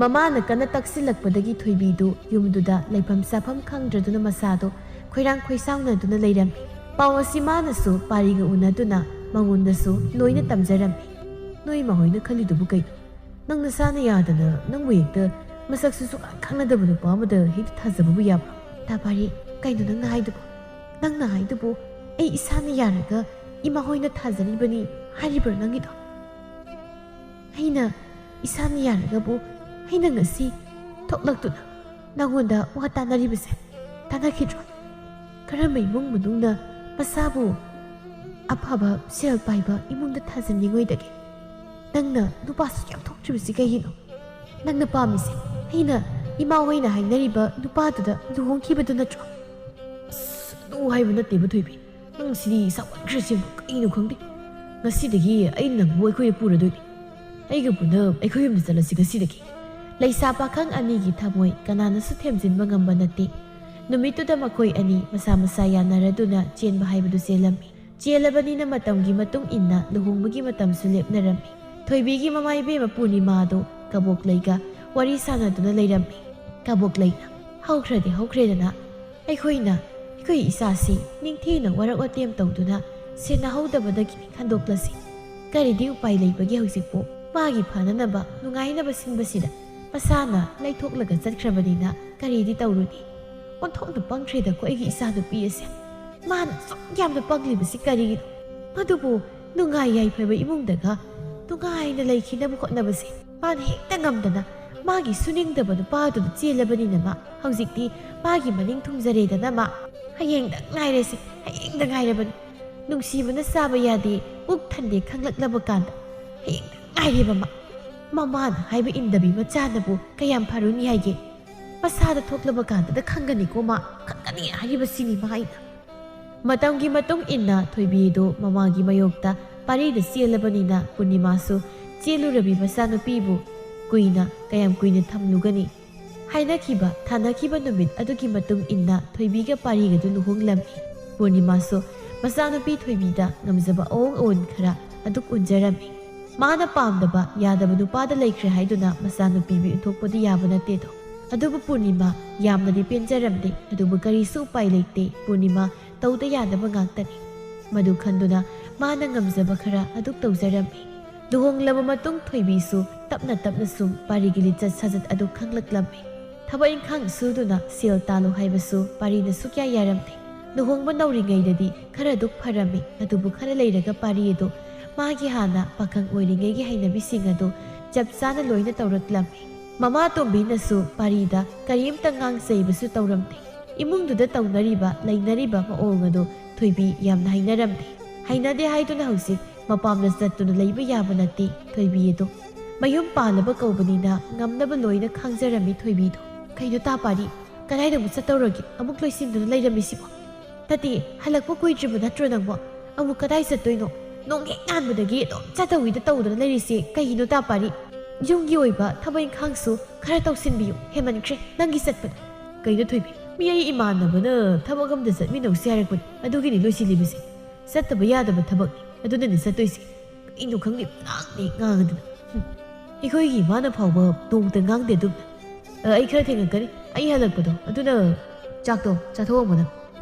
ꯃꯃꯥꯅ ꯀꯟꯅ ꯇꯛꯁꯤꯜꯂꯛꯄꯗꯒꯤ ꯊꯣꯏꯕꯤꯗꯨ ꯌꯨꯝꯗꯨꯗ ꯂꯩꯐꯝ ꯆꯥꯐꯝ ꯈꯪꯗ꯭ꯔꯗꯨꯅ ꯃꯁꯥꯗꯣ ꯈꯣꯏꯔꯥꯡ ꯈꯣꯏꯁꯥꯎꯅꯗꯨꯅ ꯂꯩꯔꯝꯃꯤ ꯄꯥꯎ ꯑꯁꯤ ꯃꯥꯅꯁꯨ ꯄꯥꯔꯤꯒ ꯎꯅꯗꯨꯅ ꯃꯉꯣꯟꯗꯁꯨ ꯂꯣꯏꯅ ꯇꯝꯖꯔꯝꯃꯤ ꯅꯣꯏ ꯃꯍꯣꯏꯅ ꯈꯜꯂꯤꯗꯨꯕꯨ ꯀꯩꯅꯣ ꯅꯪ ꯅꯁꯥꯅ ꯌꯥꯗꯅ ꯅꯪꯕꯨ ꯍꯦꯛꯇ ꯃꯁꯛꯁꯨ ꯁꯨꯛꯈꯪ ꯈꯪꯅꯗꯕ ꯅꯨꯄꯥ ꯑꯃꯗ ꯍꯦꯛꯇ ꯊꯥꯖꯕꯕꯨ ꯌꯥꯕ꯭ꯔꯣ ꯇꯥꯄꯥꯔꯤ ꯀꯩꯅꯣ ꯅꯪꯅ ꯍꯥꯏꯗꯨꯕꯨ ꯑꯩ ꯏꯁꯥꯅ ꯌꯥꯔꯒ ꯏꯃꯥ ꯍꯣꯏꯅ ꯊꯥꯖꯔꯤꯕꯅꯤ ꯍꯥꯏꯔꯤꯕ꯭ꯔꯣ ꯅꯪꯒꯤꯗꯣ ꯑꯩꯅ ꯏꯁꯥꯅ ꯌꯥꯔꯒꯕꯨ ꯑꯩꯅ ꯉꯁꯤ ꯊꯣꯛꯂꯛꯇꯨꯅ ꯅꯪꯉꯣꯟꯗ ꯋꯥ ꯇꯥꯟꯅꯔꯤꯕꯁꯦ ꯇꯥꯟꯅꯈꯤꯗ꯭ꯔꯣ ꯀꯔꯝꯕ ꯏꯃꯨꯡ ꯃꯅꯨꯡꯅ ꯃꯁꯥꯕꯨ ꯑꯐꯕ ꯁꯦꯜ ꯄꯥꯏꯕ ꯏꯃꯨꯡꯗ ꯊꯥꯖꯟꯅꯤꯡꯉꯣꯏꯗꯒꯦ ꯅꯪꯅ ꯅꯨꯄꯥꯁꯨ ꯌꯥꯝ ꯊꯣꯛꯇ꯭ꯔꯤꯕꯁꯤ ꯀꯩꯒꯤꯅꯣ ꯅꯪꯅ ꯄꯥꯝꯃꯤꯁꯦ ꯑꯩꯅ ꯏꯃꯥ ꯍꯣꯏꯅ ꯍꯥꯏꯅꯔꯤꯕ ꯅꯨꯄꯥꯗꯨꯗ ꯂꯨꯍꯣꯡꯈꯤꯕꯗꯨ ꯅꯠꯇ꯭ꯔꯣ ꯑꯁ ꯑꯗꯨ ꯍꯥꯏꯕ ꯅꯠꯇꯦꯕ ꯊꯣꯏꯕꯤ ꯅꯪ ꯁꯤꯗꯤ ꯁꯥꯎꯒꯟꯈ꯭ꯔꯁꯦꯕ ꯀꯩꯅꯣ ꯈꯪꯗꯦ ꯉꯁꯤꯗꯒꯤ ꯑꯩꯅ ꯅꯪꯕꯨ ꯑꯩꯈꯣꯏꯗ ꯄꯨꯔꯗꯣꯏꯅꯤ ꯑꯩꯒ ꯄꯨꯟꯅ ꯑꯩꯈꯣꯏ ꯌꯨꯝꯗ ꯆꯠꯂꯁꯤ ꯉꯁꯤꯗꯒꯤ ꯂꯩꯁꯥ ꯄꯥꯈꯪ ꯑꯅꯤꯒꯤ ꯊꯃꯣꯏ ꯀꯅꯥꯅꯁꯨ ꯊꯦꯝꯖꯤꯟꯕ ꯉꯝꯕ ꯅꯠꯇꯦ ꯅꯨꯃꯤꯠꯇꯨꯗ ꯃꯈꯣꯏ ꯑꯅꯤ ꯃꯁꯥ ꯃꯁꯥ ꯌꯥꯅꯔꯗꯨꯅ ꯆꯦꯟꯕ ꯍꯥꯏꯕꯗꯨ ꯆꯦꯜꯂꯝꯃꯤ ꯆꯦꯜꯂꯕꯅꯤꯅ ꯃꯇꯝꯒꯤ ꯃꯇꯨꯡ ꯏꯟꯅ ꯂꯨꯍꯣꯡꯕꯒꯤ ꯃꯇꯝꯁꯨ ꯂꯦꯞꯅꯔꯝꯃꯤ ꯊꯣꯏꯕꯤꯒꯤ ꯃꯃꯥ ꯏꯕꯦꯝꯃ ꯄꯨꯔꯅꯤꯃꯥꯗꯣ ꯀꯕꯣꯛꯂꯩꯒ ꯋꯥꯔꯤ ꯁꯥꯟꯅꯗꯨꯅ ꯂꯩꯔꯝꯃꯤ ꯀꯕꯣꯛꯂꯩꯅ ꯍꯧꯈ꯭ꯔꯦꯗꯅ ꯑꯩꯈꯣꯏ ꯏꯆꯥꯁꯤ ꯅꯤꯡꯊꯤꯅ ꯋꯥꯔꯛ ꯋꯥꯇꯦꯝ ꯇꯧꯗꯨꯅ ꯁꯦꯟꯅꯍꯧꯗꯕꯗꯒꯤ ꯈꯟꯗꯣꯛꯂꯁꯤ ꯀꯔꯤꯗꯤ ꯎꯄꯥꯏ ꯂꯩꯕꯒꯦ ꯍꯧꯖꯤꯛꯄꯨ ꯃꯥꯒꯤ ꯐꯅꯅꯕ ꯅꯨꯡꯉꯥꯏꯅꯕ ꯁꯤꯟꯕꯁꯤꯗ ꯃꯁꯥꯅ ꯂꯩꯊꯣꯛꯂꯒ ꯆꯠꯈ꯭ꯔꯕꯅꯤꯅ ꯀꯔꯤꯗꯤ ꯇꯧꯔꯨꯅꯤ ꯑꯣꯟꯊꯣꯛꯅ ꯄꯪꯈ꯭ꯔꯦꯗꯀꯣ ꯑꯩꯒꯤ ꯏꯆꯥꯅꯨꯄꯤ ꯑꯁꯦ ꯃꯥꯅ ꯁꯨꯛ ꯌꯥꯝꯅ ꯄꯪꯂꯤꯕꯁꯤ ꯀꯔꯤꯒꯤꯅꯣ ꯃꯗꯨꯕꯨ ꯅꯨꯡꯉꯥꯏ ꯌꯥꯏꯐꯕ ꯏꯃꯨꯡꯗꯒ ꯅꯨꯡꯉꯥꯏꯅ ꯂꯩꯈꯤꯅꯕ ꯍꯣꯠꯅꯕꯁꯦ ꯃꯥꯅ ꯍꯦꯛꯇ ꯉꯝꯗꯅ 마기 수닝더버 누빠도 찔러버리는 ꯍꯧꯖꯤꯛꯇꯤ 마기 마ning ꯊꯨꯡꯖꯔꯦꯗꯅ 마 ꯍꯌꯦꯡꯗ ꯉꯥꯏꯔꯦꯁꯤ ꯍꯌꯦꯡꯗ ꯉꯥꯏꯔꯕꯅꯤ ꯅꯨꯡꯁꯤꯕꯅ ꯆꯥꯕ ꯌꯥꯗꯦ ꯄꯨꯛ ꯊꯟꯗꯦ ꯈꯪꯂꯛꯂꯕ ꯀꯥꯟꯗ ꯍꯌꯦꯡꯗ ꯉꯥꯏꯔꯦꯕ ꯃꯃꯥꯅ ꯍꯥꯏꯕ ꯏꯟꯗꯕꯤ ꯃꯆꯥꯅꯕꯨ ꯀꯌꯥꯝ ꯐꯔꯨꯅꯤ ꯍꯥꯏꯒꯦ ꯃꯁꯥꯗ ꯊꯣꯛꯂꯕ ꯀꯥꯟꯗ ꯈꯪꯒꯅꯤꯀꯣ ꯃꯥ ꯈꯪꯒꯅꯤ ꯍꯥꯏꯔꯤꯕꯁꯤꯅꯤ ꯃꯥꯏꯅ ꯃꯇꯝꯒꯤ ꯃꯇꯨꯡ ꯏꯟꯅ ꯊꯣꯏꯕꯤꯗꯣ ꯃꯃꯥꯒꯤ ꯃꯌꯣꯛꯇ ꯄꯥꯔꯤꯗ ꯆꯦꯜꯂꯕꯅꯤꯅ ꯄꯨꯔꯅꯤꯃꯥꯁꯨ ꯆꯦꯜꯂꯨꯔꯕꯤ ꯃꯆꯥꯅꯨꯄꯤꯕꯨ ꯀꯌꯥꯝ ꯀꯨꯏꯅ ꯊꯝꯂꯨꯒꯅꯤ ꯍꯥꯏꯅꯈꯤꯕ ꯊꯥꯅꯈꯤꯕ ꯅꯨꯃꯤꯠ ꯑꯗꯨꯒꯤ ꯃꯇꯨꯡ ꯏꯟꯅ ꯊꯣꯏꯕꯤꯒ ꯄꯥꯔꯤꯒꯗꯨ ꯂꯨꯍꯣꯡꯂꯝꯃꯤ ꯄꯨꯔꯅꯤꯃꯥꯁꯨ ꯃꯆꯥꯅꯨꯄꯤ ꯊꯣꯏꯕꯤꯗ ꯉꯝꯖꯕ ꯑꯑꯣꯡ ꯑꯑꯣꯟ ꯈꯔ ꯑꯗꯨꯛ ꯎꯟꯖꯔꯝꯃꯤ 마나 ꯄꯥꯝꯗꯕ ꯌꯥꯗꯕ ꯅꯨꯄꯥꯗ ꯂꯩꯈ꯭ꯔꯦ ꯍꯥꯏꯗꯨꯅ ꯃꯆꯥꯅꯨꯄꯤꯕꯨ ꯏꯟꯊꯣꯛꯄꯗꯤ ꯌꯥꯕ ꯅꯠꯇꯦꯗꯣ ꯑꯗꯨꯕꯨ ꯄꯨꯔꯅꯤꯃꯥ ꯌꯥꯝꯅꯗꯤ ꯄꯦꯟꯖꯔꯝꯗꯦ ꯑꯗꯨꯕꯨ ꯀꯔꯤꯁꯨ ꯎꯄꯥꯏ ꯂꯩꯇꯦ ꯄꯨꯔꯅꯤꯃꯥ ꯇꯧꯗ ꯌꯥꯗꯕ ꯉꯥꯛꯇꯅꯤ ꯃꯗꯨ ꯈꯟꯗꯨꯅ ꯃꯥꯅ ꯉꯝꯖꯕ ꯈꯔ ꯑꯗꯨꯛ ꯇꯧꯖꯔꯝꯃꯤ ꯂꯨꯍꯣꯡꯂꯕ ꯃꯇꯨꯡ ꯊꯣꯏꯕꯤꯁꯨ ꯇꯞꯅ ꯇꯞꯅ ꯁꯨꯝ ꯄꯥꯔꯤꯒꯤ ꯂꯤꯆꯠ ꯁꯥꯖꯠ ꯑꯗꯨ ꯈꯪꯂꯛꯂꯝꯃꯤ ꯊꯕꯛ ꯏꯪꯈꯥꯡ ꯁꯨꯗꯨꯅ ꯁꯦꯜ ꯇꯥꯜꯂꯨ ꯍꯥꯏꯕꯁꯨ ꯄꯥꯔꯤꯅ ꯁꯨꯛꯌꯥ ꯌꯥꯔꯝꯗꯦ ꯂꯨꯍꯣꯡꯕ ꯅꯧꯔꯤꯉꯩꯗꯗꯤ ꯈꯔ ꯑꯗꯨꯛ ꯐꯔꯝꯃꯤ ꯑꯗꯨꯕꯨ ꯈꯔ ꯂꯩꯔꯒ ꯄꯥꯔꯤ ꯑꯗꯨ 마기 하나 ꯄꯥꯈꯪ ꯑꯣꯏꯔꯤꯉꯩꯒꯤ ꯍꯩꯅꯕꯤꯁꯤꯡ ꯑꯗꯨ ꯆꯞ ꯆꯥꯅ ꯂꯣꯏꯅ ꯇꯧꯔꯛꯂꯝꯃꯤ ꯃꯃꯥ ꯇꯣꯝꯕꯤꯅꯁꯨ ꯄꯥꯔꯤꯗ ꯀꯔꯤꯝꯇ ꯉꯥꯡꯆꯩꯕꯁꯨ ꯇꯧꯔꯝꯗꯦ ꯏꯃꯨꯡꯗꯨꯗ ꯇꯧꯅꯔꯤꯕ ꯂꯩꯅꯔꯤꯕ ꯃꯑꯣꯡ ꯑꯗꯨ ꯊꯣꯏꯕꯤ ꯌꯥꯝꯅ ꯍꯩꯅꯔꯝꯗꯦ ꯍꯩꯅꯗꯦ ꯍꯥꯏꯗꯨꯅ ꯍꯧꯖꯤꯛ ꯃꯄꯥꯝꯗ ꯆꯠꯇꯨꯅ ꯂꯩꯕ ꯌꯥꯕ ꯅꯠꯇꯦ ꯊꯣꯏꯕꯤ ꯑꯗꯨ ꯃꯌꯨꯝ ꯄꯥꯜꯂꯕ ꯀꯧꯕꯅꯤꯅ ꯉꯝꯅꯕ ꯂꯣꯏꯅ ꯈꯪꯖꯔꯝꯃꯤ ꯊꯣꯏꯕꯤꯗꯣ ꯀꯩꯅꯣ ꯇꯥ ꯄꯥꯔꯤ ꯀꯗꯥꯏꯗ ꯑꯃꯨꯛ ꯆꯠꯇꯧꯔꯒꯦ ꯑꯃꯨꯛ ꯂꯣꯏꯁꯤꯟꯗꯨꯅ ꯂꯩꯔꯝꯃꯤꯁꯤꯕꯣ ꯅꯠꯇꯦ ꯍꯜꯂꯛꯄ ꯀꯨꯏꯗ꯭ꯔꯤꯕ ꯅꯠꯇ꯭ꯔꯣ ꯅꯪꯕꯣ ꯑꯃꯨꯛ ꯀꯗꯥꯏ ꯆꯠꯇꯣꯏꯅꯣ ꯅꯣꯡ ꯍꯦꯛ ꯉꯥꯟꯕꯗꯒꯤ ꯑꯗꯨꯝ ꯆꯠꯇꯧꯏꯗ ꯇꯧꯗꯨꯅ ꯂꯩꯔꯤꯁꯤ ꯀꯩꯒꯤꯅꯣ ꯇꯥ ꯄꯥꯔꯤ ꯌꯨꯝꯒꯤ ꯑꯣꯏꯕ ꯊꯕꯛ ꯏꯪꯈꯥꯡꯁꯨ ꯈꯔ ꯇꯧꯁꯤꯟꯕꯤꯌꯨ ꯍꯦꯃꯟꯈ꯭ꯔꯦ ꯅꯪꯒꯤ ꯆꯠꯄꯗ ꯀꯩꯅꯣ ꯊꯣꯏꯕꯤ ꯃꯤ ꯑꯩ ꯏꯃꯥꯟꯅꯕꯅ ꯊꯕꯛ ꯑꯝꯇ ꯆꯠꯃꯤꯟꯅꯧꯁꯤ ꯍꯥꯏꯔꯛꯄꯅꯤ ꯑꯗꯨꯒꯤꯅꯤ ꯂꯣꯏꯁꯤꯜꯂꯤꯕꯁꯦ ꯆꯠꯇꯕ ꯌꯥꯗꯕ ꯊꯕꯛꯅꯤ ꯑꯗꯨꯅꯅꯤ ꯆꯠꯇꯣꯏꯁꯦ ꯀꯩꯅꯣ ꯈꯪꯗꯦ ꯉꯥꯡꯗꯦ ꯉꯥꯡꯉꯗꯅ ꯑꯩꯈꯣꯏꯒꯤ ꯏꯃꯥꯅ ꯐꯥꯎꯕ ꯅꯣꯡꯇ ꯉꯥꯡꯗꯦ ꯑꯗꯨꯝꯅ ꯑꯩ ꯈꯔ ꯊꯦꯡꯉꯛꯀꯅꯤ ꯑꯩ ꯍꯜꯂꯛꯄꯗꯣ ꯑꯗꯨꯅ ꯆꯥꯛꯇꯣ ꯆꯥꯊꯣꯛꯑꯝꯃꯣ ꯅꯪ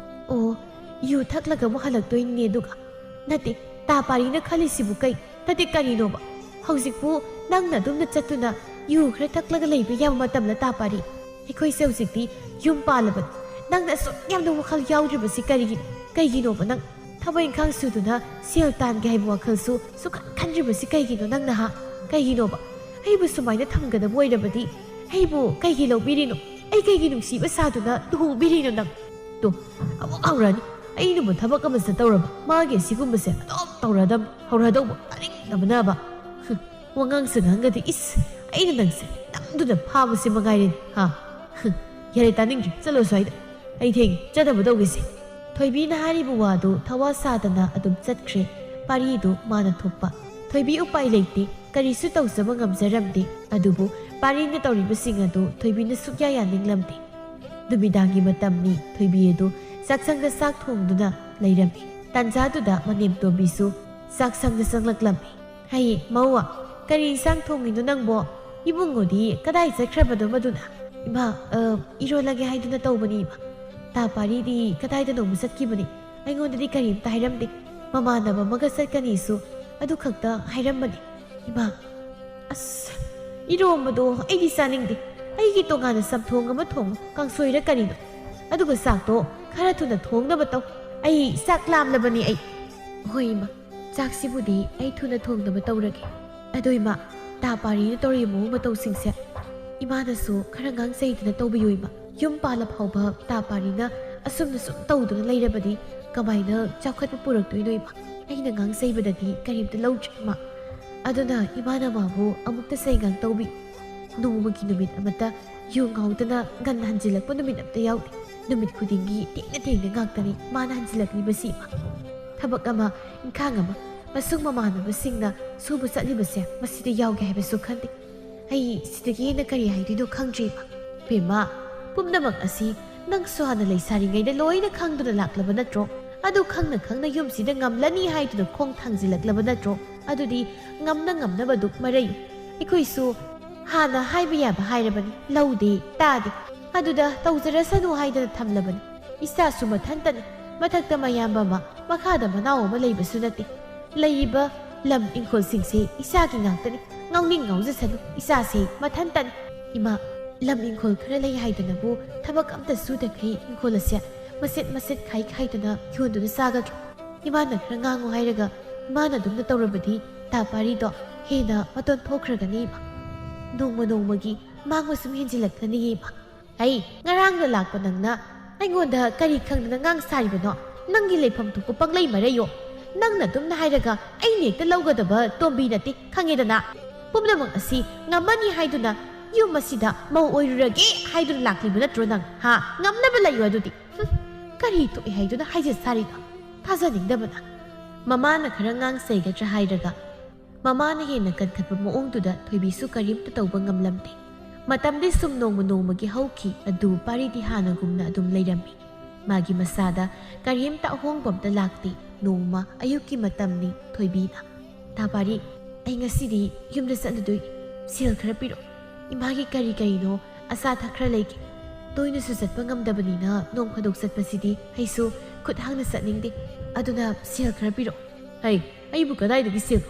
ꯑꯣ ꯌꯨ ꯊꯛꯂꯒ ꯑꯃꯨꯛ ꯍꯜꯂꯛꯇꯣꯏꯅꯦ ꯑꯗꯨꯒ ꯅꯠꯇꯦ ꯇꯥ ꯄꯥꯔꯤꯅ ꯈꯜꯂꯤꯁꯤꯕꯨ ꯀꯩ ꯅꯠꯇꯦ ꯀꯔꯤꯅꯣꯕ ꯍꯧꯖꯤꯛꯄꯨ ꯅꯪꯅ ꯑꯗꯨꯝꯅ ꯆꯠꯇꯨꯅ ꯌꯨ ꯈꯔ ꯊꯛꯂꯒ ꯂꯩꯕ ꯌꯥꯕ ꯃꯇꯝꯗ ꯇꯥ ꯄꯥꯔꯤ ꯑꯩꯈꯣꯏꯁꯦ ꯍꯧꯖꯤꯛꯇꯤ ꯌꯨꯝ ꯄꯥꯜꯂꯕꯅꯤ ꯅꯪꯅ ꯑꯁꯨꯛ ꯌꯥꯝꯅ ꯋꯥꯈꯜ ꯌꯥꯎꯗ꯭ꯔꯤꯕꯁꯤ ꯀꯩꯒꯤꯅꯣꯕ ꯅꯪ ꯊꯕꯛ ꯏꯪꯈꯥꯡ ꯁꯨꯗꯨꯅ ꯁꯦꯜ ꯇꯥꯟꯒꯦ ꯍꯥꯏꯕ ꯋꯥꯈꯜꯁꯨ ꯁꯨꯈꯟ ꯈꯟꯗ꯭ꯔꯤꯕꯁꯤ ꯀꯩꯒꯤꯅꯣ ꯅꯪꯅ ꯀꯩꯒꯤꯅꯣꯕ ꯑꯩꯕꯨ ꯁꯨꯃꯥꯏꯅ ꯊꯝꯒꯗꯕ ꯑꯣꯏꯔꯕꯗꯤ ꯑꯩꯕꯨ ꯀꯩꯒꯤ ꯂꯧꯕꯤꯔꯤꯅꯣ ꯑꯩ ꯀꯩꯒꯤ ꯅꯨꯡꯁꯤꯕ ꯁꯥꯗꯨꯅ ꯂꯨꯍꯣꯡꯕꯤꯔꯤꯅꯣ ꯅꯪ ꯇꯣ ꯑꯃꯨꯛ ꯍꯧꯔꯅꯤ ꯑꯩꯅꯕꯨ ꯊꯕꯛ ꯑꯃ ꯆꯠꯇꯧꯔꯕ ꯃꯥꯒꯤ ꯑꯁꯤꯒꯨꯝꯕꯁꯦ ꯑꯗꯨꯝ ꯇꯧꯔꯗꯕ ꯍꯧꯔꯗꯧꯕ ꯇꯥꯅꯤꯡꯗꯕꯅꯕ ꯋꯥꯉꯥꯡꯁꯨ ꯉꯥꯡꯒꯗꯤ ꯏꯁ ꯑꯩꯅ ꯅꯪꯁꯦ ꯅꯝꯗꯨꯅ ꯐꯥꯕꯁꯤ ꯃꯉꯥꯏꯔꯦꯅꯤ ꯌꯥꯔꯦ ꯇꯥꯅꯤꯡꯗ꯭ꯔꯦ ꯆꯠꯂꯣ ꯁ꯭ꯋꯥꯏꯗ ꯑꯩ ꯊꯦꯡꯉꯤ ꯆꯠꯅꯕ ꯇꯧꯒꯦꯁꯦ ꯊꯣꯏꯕꯤꯅ ꯍꯥꯏꯔꯤꯕ ꯋꯥꯗꯨ ꯊꯋꯥ ꯁꯥꯗꯅ ꯑꯗꯨꯝ ꯆꯠꯈ꯭ꯔꯦ ꯄꯥꯔꯤꯗꯨ ꯃꯥꯅ ꯊꯣꯛꯄ ꯊꯣꯏꯕꯤ ꯎꯄꯥꯏ ꯂꯩꯇꯦ ꯀꯔꯤꯁꯨ ꯇꯧꯖꯕ ꯉꯝꯖꯔꯝꯗꯦ ꯑꯗꯨꯕꯨ ꯄꯥꯔꯤꯅ ꯇꯧꯔꯤꯕꯁꯤꯡ ꯑꯗꯨ ꯊꯣꯏꯕꯤꯅ ꯁꯨꯛꯌꯥ ꯌꯥꯅꯤꯡꯂꯝꯗꯦ ꯅꯨꯃꯤꯗꯥꯡꯒꯤ ꯃꯇꯝꯅꯤ ꯊꯣꯏꯕꯤ ꯑꯗꯨ ꯆꯥꯛꯁꯪꯗ ꯆꯥꯛ ꯊꯣꯡꯗꯨꯅ ꯂꯩꯔꯝꯃꯤ ꯇꯥꯟꯖꯥꯗꯨꯗ ꯃꯅꯦꯝꯇꯣꯟꯕꯤꯁꯨ ꯆꯥꯛꯁꯪꯗ ꯆꯪꯂꯛꯂꯝꯃꯤ ꯍꯩ ꯃꯧꯋꯥ ꯀꯔꯤ ꯏꯟꯁꯥꯡ ꯊꯣꯡꯉꯤꯅꯣ ꯅꯪꯕꯣ ꯏꯕꯨꯡꯉꯣꯗꯤ ꯀꯗꯥꯏ ꯆꯠꯈ꯭ꯔꯕꯅꯣ ꯃꯗꯨꯅ ꯏꯃꯥ ꯏꯔꯣꯜꯂꯒꯦ ꯍꯥꯏꯗꯨꯅ ꯇꯧꯕꯅꯤ ꯏꯃꯥ ꯇꯥ ꯄꯥꯔꯤꯗꯤ ꯀꯗꯥꯏꯗ ꯅꯣꯡꯃ ꯆꯠꯈꯤꯕꯅꯤ ꯑꯩꯉꯣꯟꯗꯗꯤ ꯀꯔꯤꯝꯇ ꯍꯥꯏꯔꯝꯗꯦ ꯃꯃꯥꯟꯅꯕ ꯑꯃꯒ ꯆꯠꯀꯅꯤꯁꯨ ꯑꯗꯨ ꯈꯛꯇ ꯍꯥꯏꯔꯝꯕꯅꯤ ꯏꯃꯥ ꯑꯁ ꯏꯔꯣꯝꯕꯗꯣ ꯑꯩꯗꯤ ꯆꯥꯅꯤꯡꯗꯦ ꯑꯩꯒꯤ ꯇꯣꯉꯥꯟꯅ ꯆꯝꯊꯣꯡ ꯑꯃ ꯊꯣꯡꯉꯨ ꯀꯥꯡꯁꯣꯏꯔ ꯀꯔꯤꯅꯣ ꯑꯗꯨꯒ ꯆꯥꯛꯇꯣ ꯈꯔ ꯊꯨꯅ ꯊꯣꯡꯅꯕ ꯇꯧ ꯑꯩ ꯆꯥꯛ ꯂꯥꯝꯂꯕꯅꯤ ꯑꯩ ꯍꯣꯏ ꯏꯃꯥ ꯆꯥꯛꯁꯤꯕꯨꯗꯤ ꯑꯩ ꯊꯨꯅ ꯊꯣꯡꯅꯕ ꯇꯧꯔꯒꯦ ꯑꯗꯣ ꯏꯃꯥ ꯇꯥ ꯄꯥꯔꯤꯅ ꯇꯧꯔꯤꯕ ꯃꯑꯣꯡ ꯃꯇꯧꯁꯤꯡꯁꯦ ꯏꯃꯥꯅꯁꯨ ꯈꯔ ꯉꯥꯡꯖꯩꯗꯅ ꯇꯧꯕꯤꯌꯨ ꯏꯃꯥ ꯌꯨꯝ ꯄꯥꯜꯂ ꯐꯥꯎꯕ ꯇꯥ ꯄꯥꯔꯤꯅ ꯑꯁꯨꯝꯅ ꯁꯨꯝ ꯇꯧꯗꯨꯅ ꯂꯩꯔꯕꯗꯤ ꯀꯃꯥꯏꯅ ꯆꯥꯎꯈꯠꯄ ꯄꯨꯔꯛꯇꯣꯏꯅꯣ ꯏꯃꯥ ꯑꯩꯅ ꯉꯥꯡꯖꯩꯕꯗꯗꯤ ꯀꯔꯤꯝꯇ ꯂꯧꯗ꯭ꯔꯦ ꯏꯃꯥ ꯑꯗꯨꯅ ꯏꯃꯥꯅ ꯃꯥꯕꯨ ꯑꯃꯨꯛꯇ ꯆꯩꯉꯥꯡ ꯇꯧꯕꯤ ꯅꯣꯡꯃꯒꯤ ꯅꯨꯃꯤꯠ ꯑꯃꯠꯇ ꯌꯨ ꯉꯥꯎꯗꯅ ꯉꯟꯅ ꯍꯟꯖꯤꯜꯂꯛꯄ ꯅꯨꯃꯤꯠ ꯑꯃꯠꯇ ꯌꯥꯎꯗꯦ ꯅꯨꯃꯤꯠ ꯈꯨꯗꯤꯡꯒꯤ ꯊꯦꯡꯅ ꯉꯥꯛꯇꯅꯤ ꯃꯥꯅ ꯍꯟꯖꯤꯜꯂꯛꯂꯤꯕꯁꯤ ꯏꯃꯥ ꯊꯕꯛ ꯑꯃ ꯏꯪꯈꯥꯡ ꯑꯃ ꯃꯁꯨꯡ ꯃꯃꯥꯟꯅꯕꯁꯤꯡꯅ ꯁꯨꯕ ꯆꯠꯂꯤꯕꯁꯦ ꯃꯁꯤꯗ ꯌꯥꯎꯒꯦ ꯍꯥꯏꯕꯁꯨ ꯈꯟꯗꯦ ꯑꯩ ꯁꯤꯗꯒꯤ ꯍꯦꯟꯅ ꯀꯔꯤ ꯍꯥꯏꯗꯣꯏꯅꯣ ꯈꯪꯗ꯭ꯔꯤꯕ ꯄꯦꯝꯃ ꯄꯨꯝꯅꯃꯛ ꯑꯁꯤ ꯅꯪꯁꯨ ꯍꯥꯟꯅ ꯂꯩꯁꯥꯔꯤꯉꯩꯗ ꯂꯣꯏꯅ ꯈꯪꯗꯨꯅ ꯂꯥꯛꯂꯕ ꯅꯠꯇ꯭ꯔꯣ ꯑꯗꯨ ꯈꯪꯅ ꯈꯪꯅ ꯌꯨꯝꯁꯤꯗ ꯉꯝꯂꯅꯤ ꯍꯥꯏꯗꯨꯅ ꯈꯣꯡ ꯊꯥꯡꯖꯤꯜꯂꯛꯂꯕ ꯅꯠꯇ꯭ꯔꯣ ꯑꯗꯨꯗꯤ ꯉꯝꯅꯕꯗꯨ ꯃꯔꯩ ꯑꯩꯈꯣꯏꯁꯨ ꯍꯥꯟꯅ ꯍꯥꯏꯕ ꯌꯥꯕ ꯍꯥꯏꯔꯕꯅꯤ ꯂꯧꯗꯦ ꯇꯥꯗꯦ ꯑꯗꯨꯗ ꯇꯧꯖꯔꯁꯅꯨ ꯍꯥꯏꯗꯅ ꯊꯝꯂꯕꯅꯤ ꯏꯆꯥꯁꯨ ꯃꯊꯟꯇꯅꯤ ꯃꯊꯛꯇ ꯃꯌꯥꯝꯕ ꯑꯃ ꯃꯈꯥꯗ ꯃꯅꯥꯎ ꯑꯃ ꯂꯩꯕꯁꯨ ꯅꯠꯇꯦ ꯂꯩꯔꯤꯕ ꯂꯝ ꯏꯪꯈꯣꯜꯁꯤꯡꯁꯦ ꯏꯆꯥꯒꯤ ꯉꯥꯛꯇꯅꯤ ꯉꯥꯎꯅꯤꯡ ꯉꯥꯎꯖꯁꯅꯨ ꯏꯆꯥꯁꯦ ꯃꯊꯟꯇꯅꯤ ꯏꯃꯥ ꯂꯝ ꯏꯪꯈꯣꯜ ꯈꯔ ꯂꯩ ꯍꯥꯏꯗꯅꯕꯨ ꯊꯕꯛ ꯑꯝꯇ ꯁꯨꯗꯈꯩ ꯏꯪꯈꯣꯜ ꯑꯁꯦ ꯃꯆꯦꯠ ꯈꯥꯏꯗꯨꯅ ꯌꯣꯟꯗꯨꯅ ꯆꯥꯒꯗ꯭ꯔꯣ ꯏꯃꯥꯅ ꯈꯔ ꯉꯥꯡꯉꯨ ꯍꯥꯏꯔꯒ ꯏꯃꯥꯅ ꯑꯗꯨꯝꯅ ꯇꯧꯔꯕꯗꯤ ꯇꯥ ꯄꯥꯔꯤꯗꯣ ꯍꯦꯟꯅ ꯃꯇꯣꯟ ꯊꯣꯛꯈ꯭ꯔꯒꯅꯤ ꯏꯃꯥ ꯅꯣꯡꯃꯒꯤ ꯃꯥꯡꯕ ꯁꯨꯝ ꯍꯦꯟꯖꯤꯜꯂꯛꯀꯅꯤ ꯏꯃꯥ ꯑꯩ ꯉꯔꯥꯡꯗ ꯂꯥꯛꯄ ꯅꯪꯅ ꯑꯩꯉꯣꯟꯗ ꯀꯔꯤ ꯈꯪꯗꯅ ꯉꯥꯡ ꯁꯥꯔꯤꯕꯅꯣ ꯅꯪꯒꯤ ꯂꯩꯐꯝ ꯊꯣꯛꯄ ꯄꯪꯂꯩ ꯃꯔꯩꯌꯣ ꯅꯪꯅ ꯑꯗꯨꯝꯅ ꯍꯥꯏꯔꯒ ꯑꯩꯅ ꯍꯦꯛꯇ ꯂꯧꯒꯗꯕ ꯇꯣꯝꯕꯤ ꯅꯠꯇꯦ ꯈꯪꯉꯦꯗꯅ ꯄꯨꯝꯅꯃꯛ ꯑꯁꯤ ꯉꯝꯃꯅꯤ ꯍꯥꯏꯗꯨꯅ ꯌꯨꯝ ꯑꯁꯤꯗ ꯃꯧ ꯑꯣꯏꯔꯨꯔꯒꯦ ꯍꯥꯏꯗꯨꯅ ꯂꯥꯛꯂꯤꯕ ꯅꯠꯇ꯭रो ꯅꯪ ꯉꯝꯅꯕ ꯂꯩꯌꯣ ꯑꯗꯨꯗꯤ ꯀꯔꯤ ꯊꯣꯛꯏ ꯍꯥꯏꯗꯨꯅ ꯍꯥꯏꯖ ꯁꯥꯔꯤꯅꯣ ꯊꯥꯖꯅꯤꯡꯗꯕꯅ ꯃꯃꯥꯅ ꯈꯔ ꯉꯥꯡꯆꯩꯒꯗ꯭ꯔꯥ ꯍꯥꯏꯔꯒ ꯃꯃꯥꯅ ꯍꯦꯟꯅ ꯀꯟꯈꯠꯄ ꯃꯑꯣꯡꯗꯨꯗ ꯊꯣꯏꯕꯤꯁꯨ ꯀꯔꯤꯝꯇ ꯇꯧꯕ ꯉꯝꯂꯝꯗꯦ ꯃꯇꯝꯗꯤ ꯁꯨꯝ ꯅꯣꯡꯃꯒꯤ ꯍꯧꯈꯤ ꯑꯗꯨ ꯄꯥꯔꯤꯗꯤ ꯍꯥꯟꯅꯒꯨꯝꯅ ꯑꯗꯨꯝ ꯂꯩꯔꯝꯃꯤ ꯃꯥꯒꯤ ꯃꯁꯥꯗ ꯀꯔꯤꯝꯇ ꯑꯍꯣꯡꯕ ꯑꯝꯇ ꯂꯥꯛꯇꯦ ꯅꯣꯡꯃ ꯑꯌꯨꯛꯀꯤ ꯃꯇꯝꯅꯤ ꯊꯣꯏꯕꯤꯅ ꯇꯥ ꯄꯥꯔꯤ ꯑꯩ ꯉꯁꯤꯗꯤ ꯌꯨꯝꯗ ꯆꯠꯂꯨꯗꯣꯏ ꯁꯦꯜ ꯈꯔ ꯄꯤꯔꯛꯑꯣ ꯏꯃꯥꯒꯤ ꯀꯔꯤꯅꯣ ꯑꯆꯥ ꯑꯊꯛ ꯈꯔ ꯂꯩꯒꯦ ꯇꯣꯏꯅꯁꯨ ꯆꯠꯄ ꯉꯝꯗꯕꯅꯤꯅ ꯅꯣꯡ ꯐꯥꯗꯣꯛ ꯆꯠꯄꯁꯤꯗꯤ ꯑꯩꯁꯨ ꯈꯨꯠ ꯍꯥꯡꯅ ꯆꯠꯅꯤꯡꯗꯦ ꯑꯗꯨꯅ ꯁꯦꯜ ꯈꯔ ꯄꯤꯔꯛꯑꯣ ꯑꯩꯕꯨ ꯀꯗꯥꯏꯗꯒꯤ ꯁꯦꯜ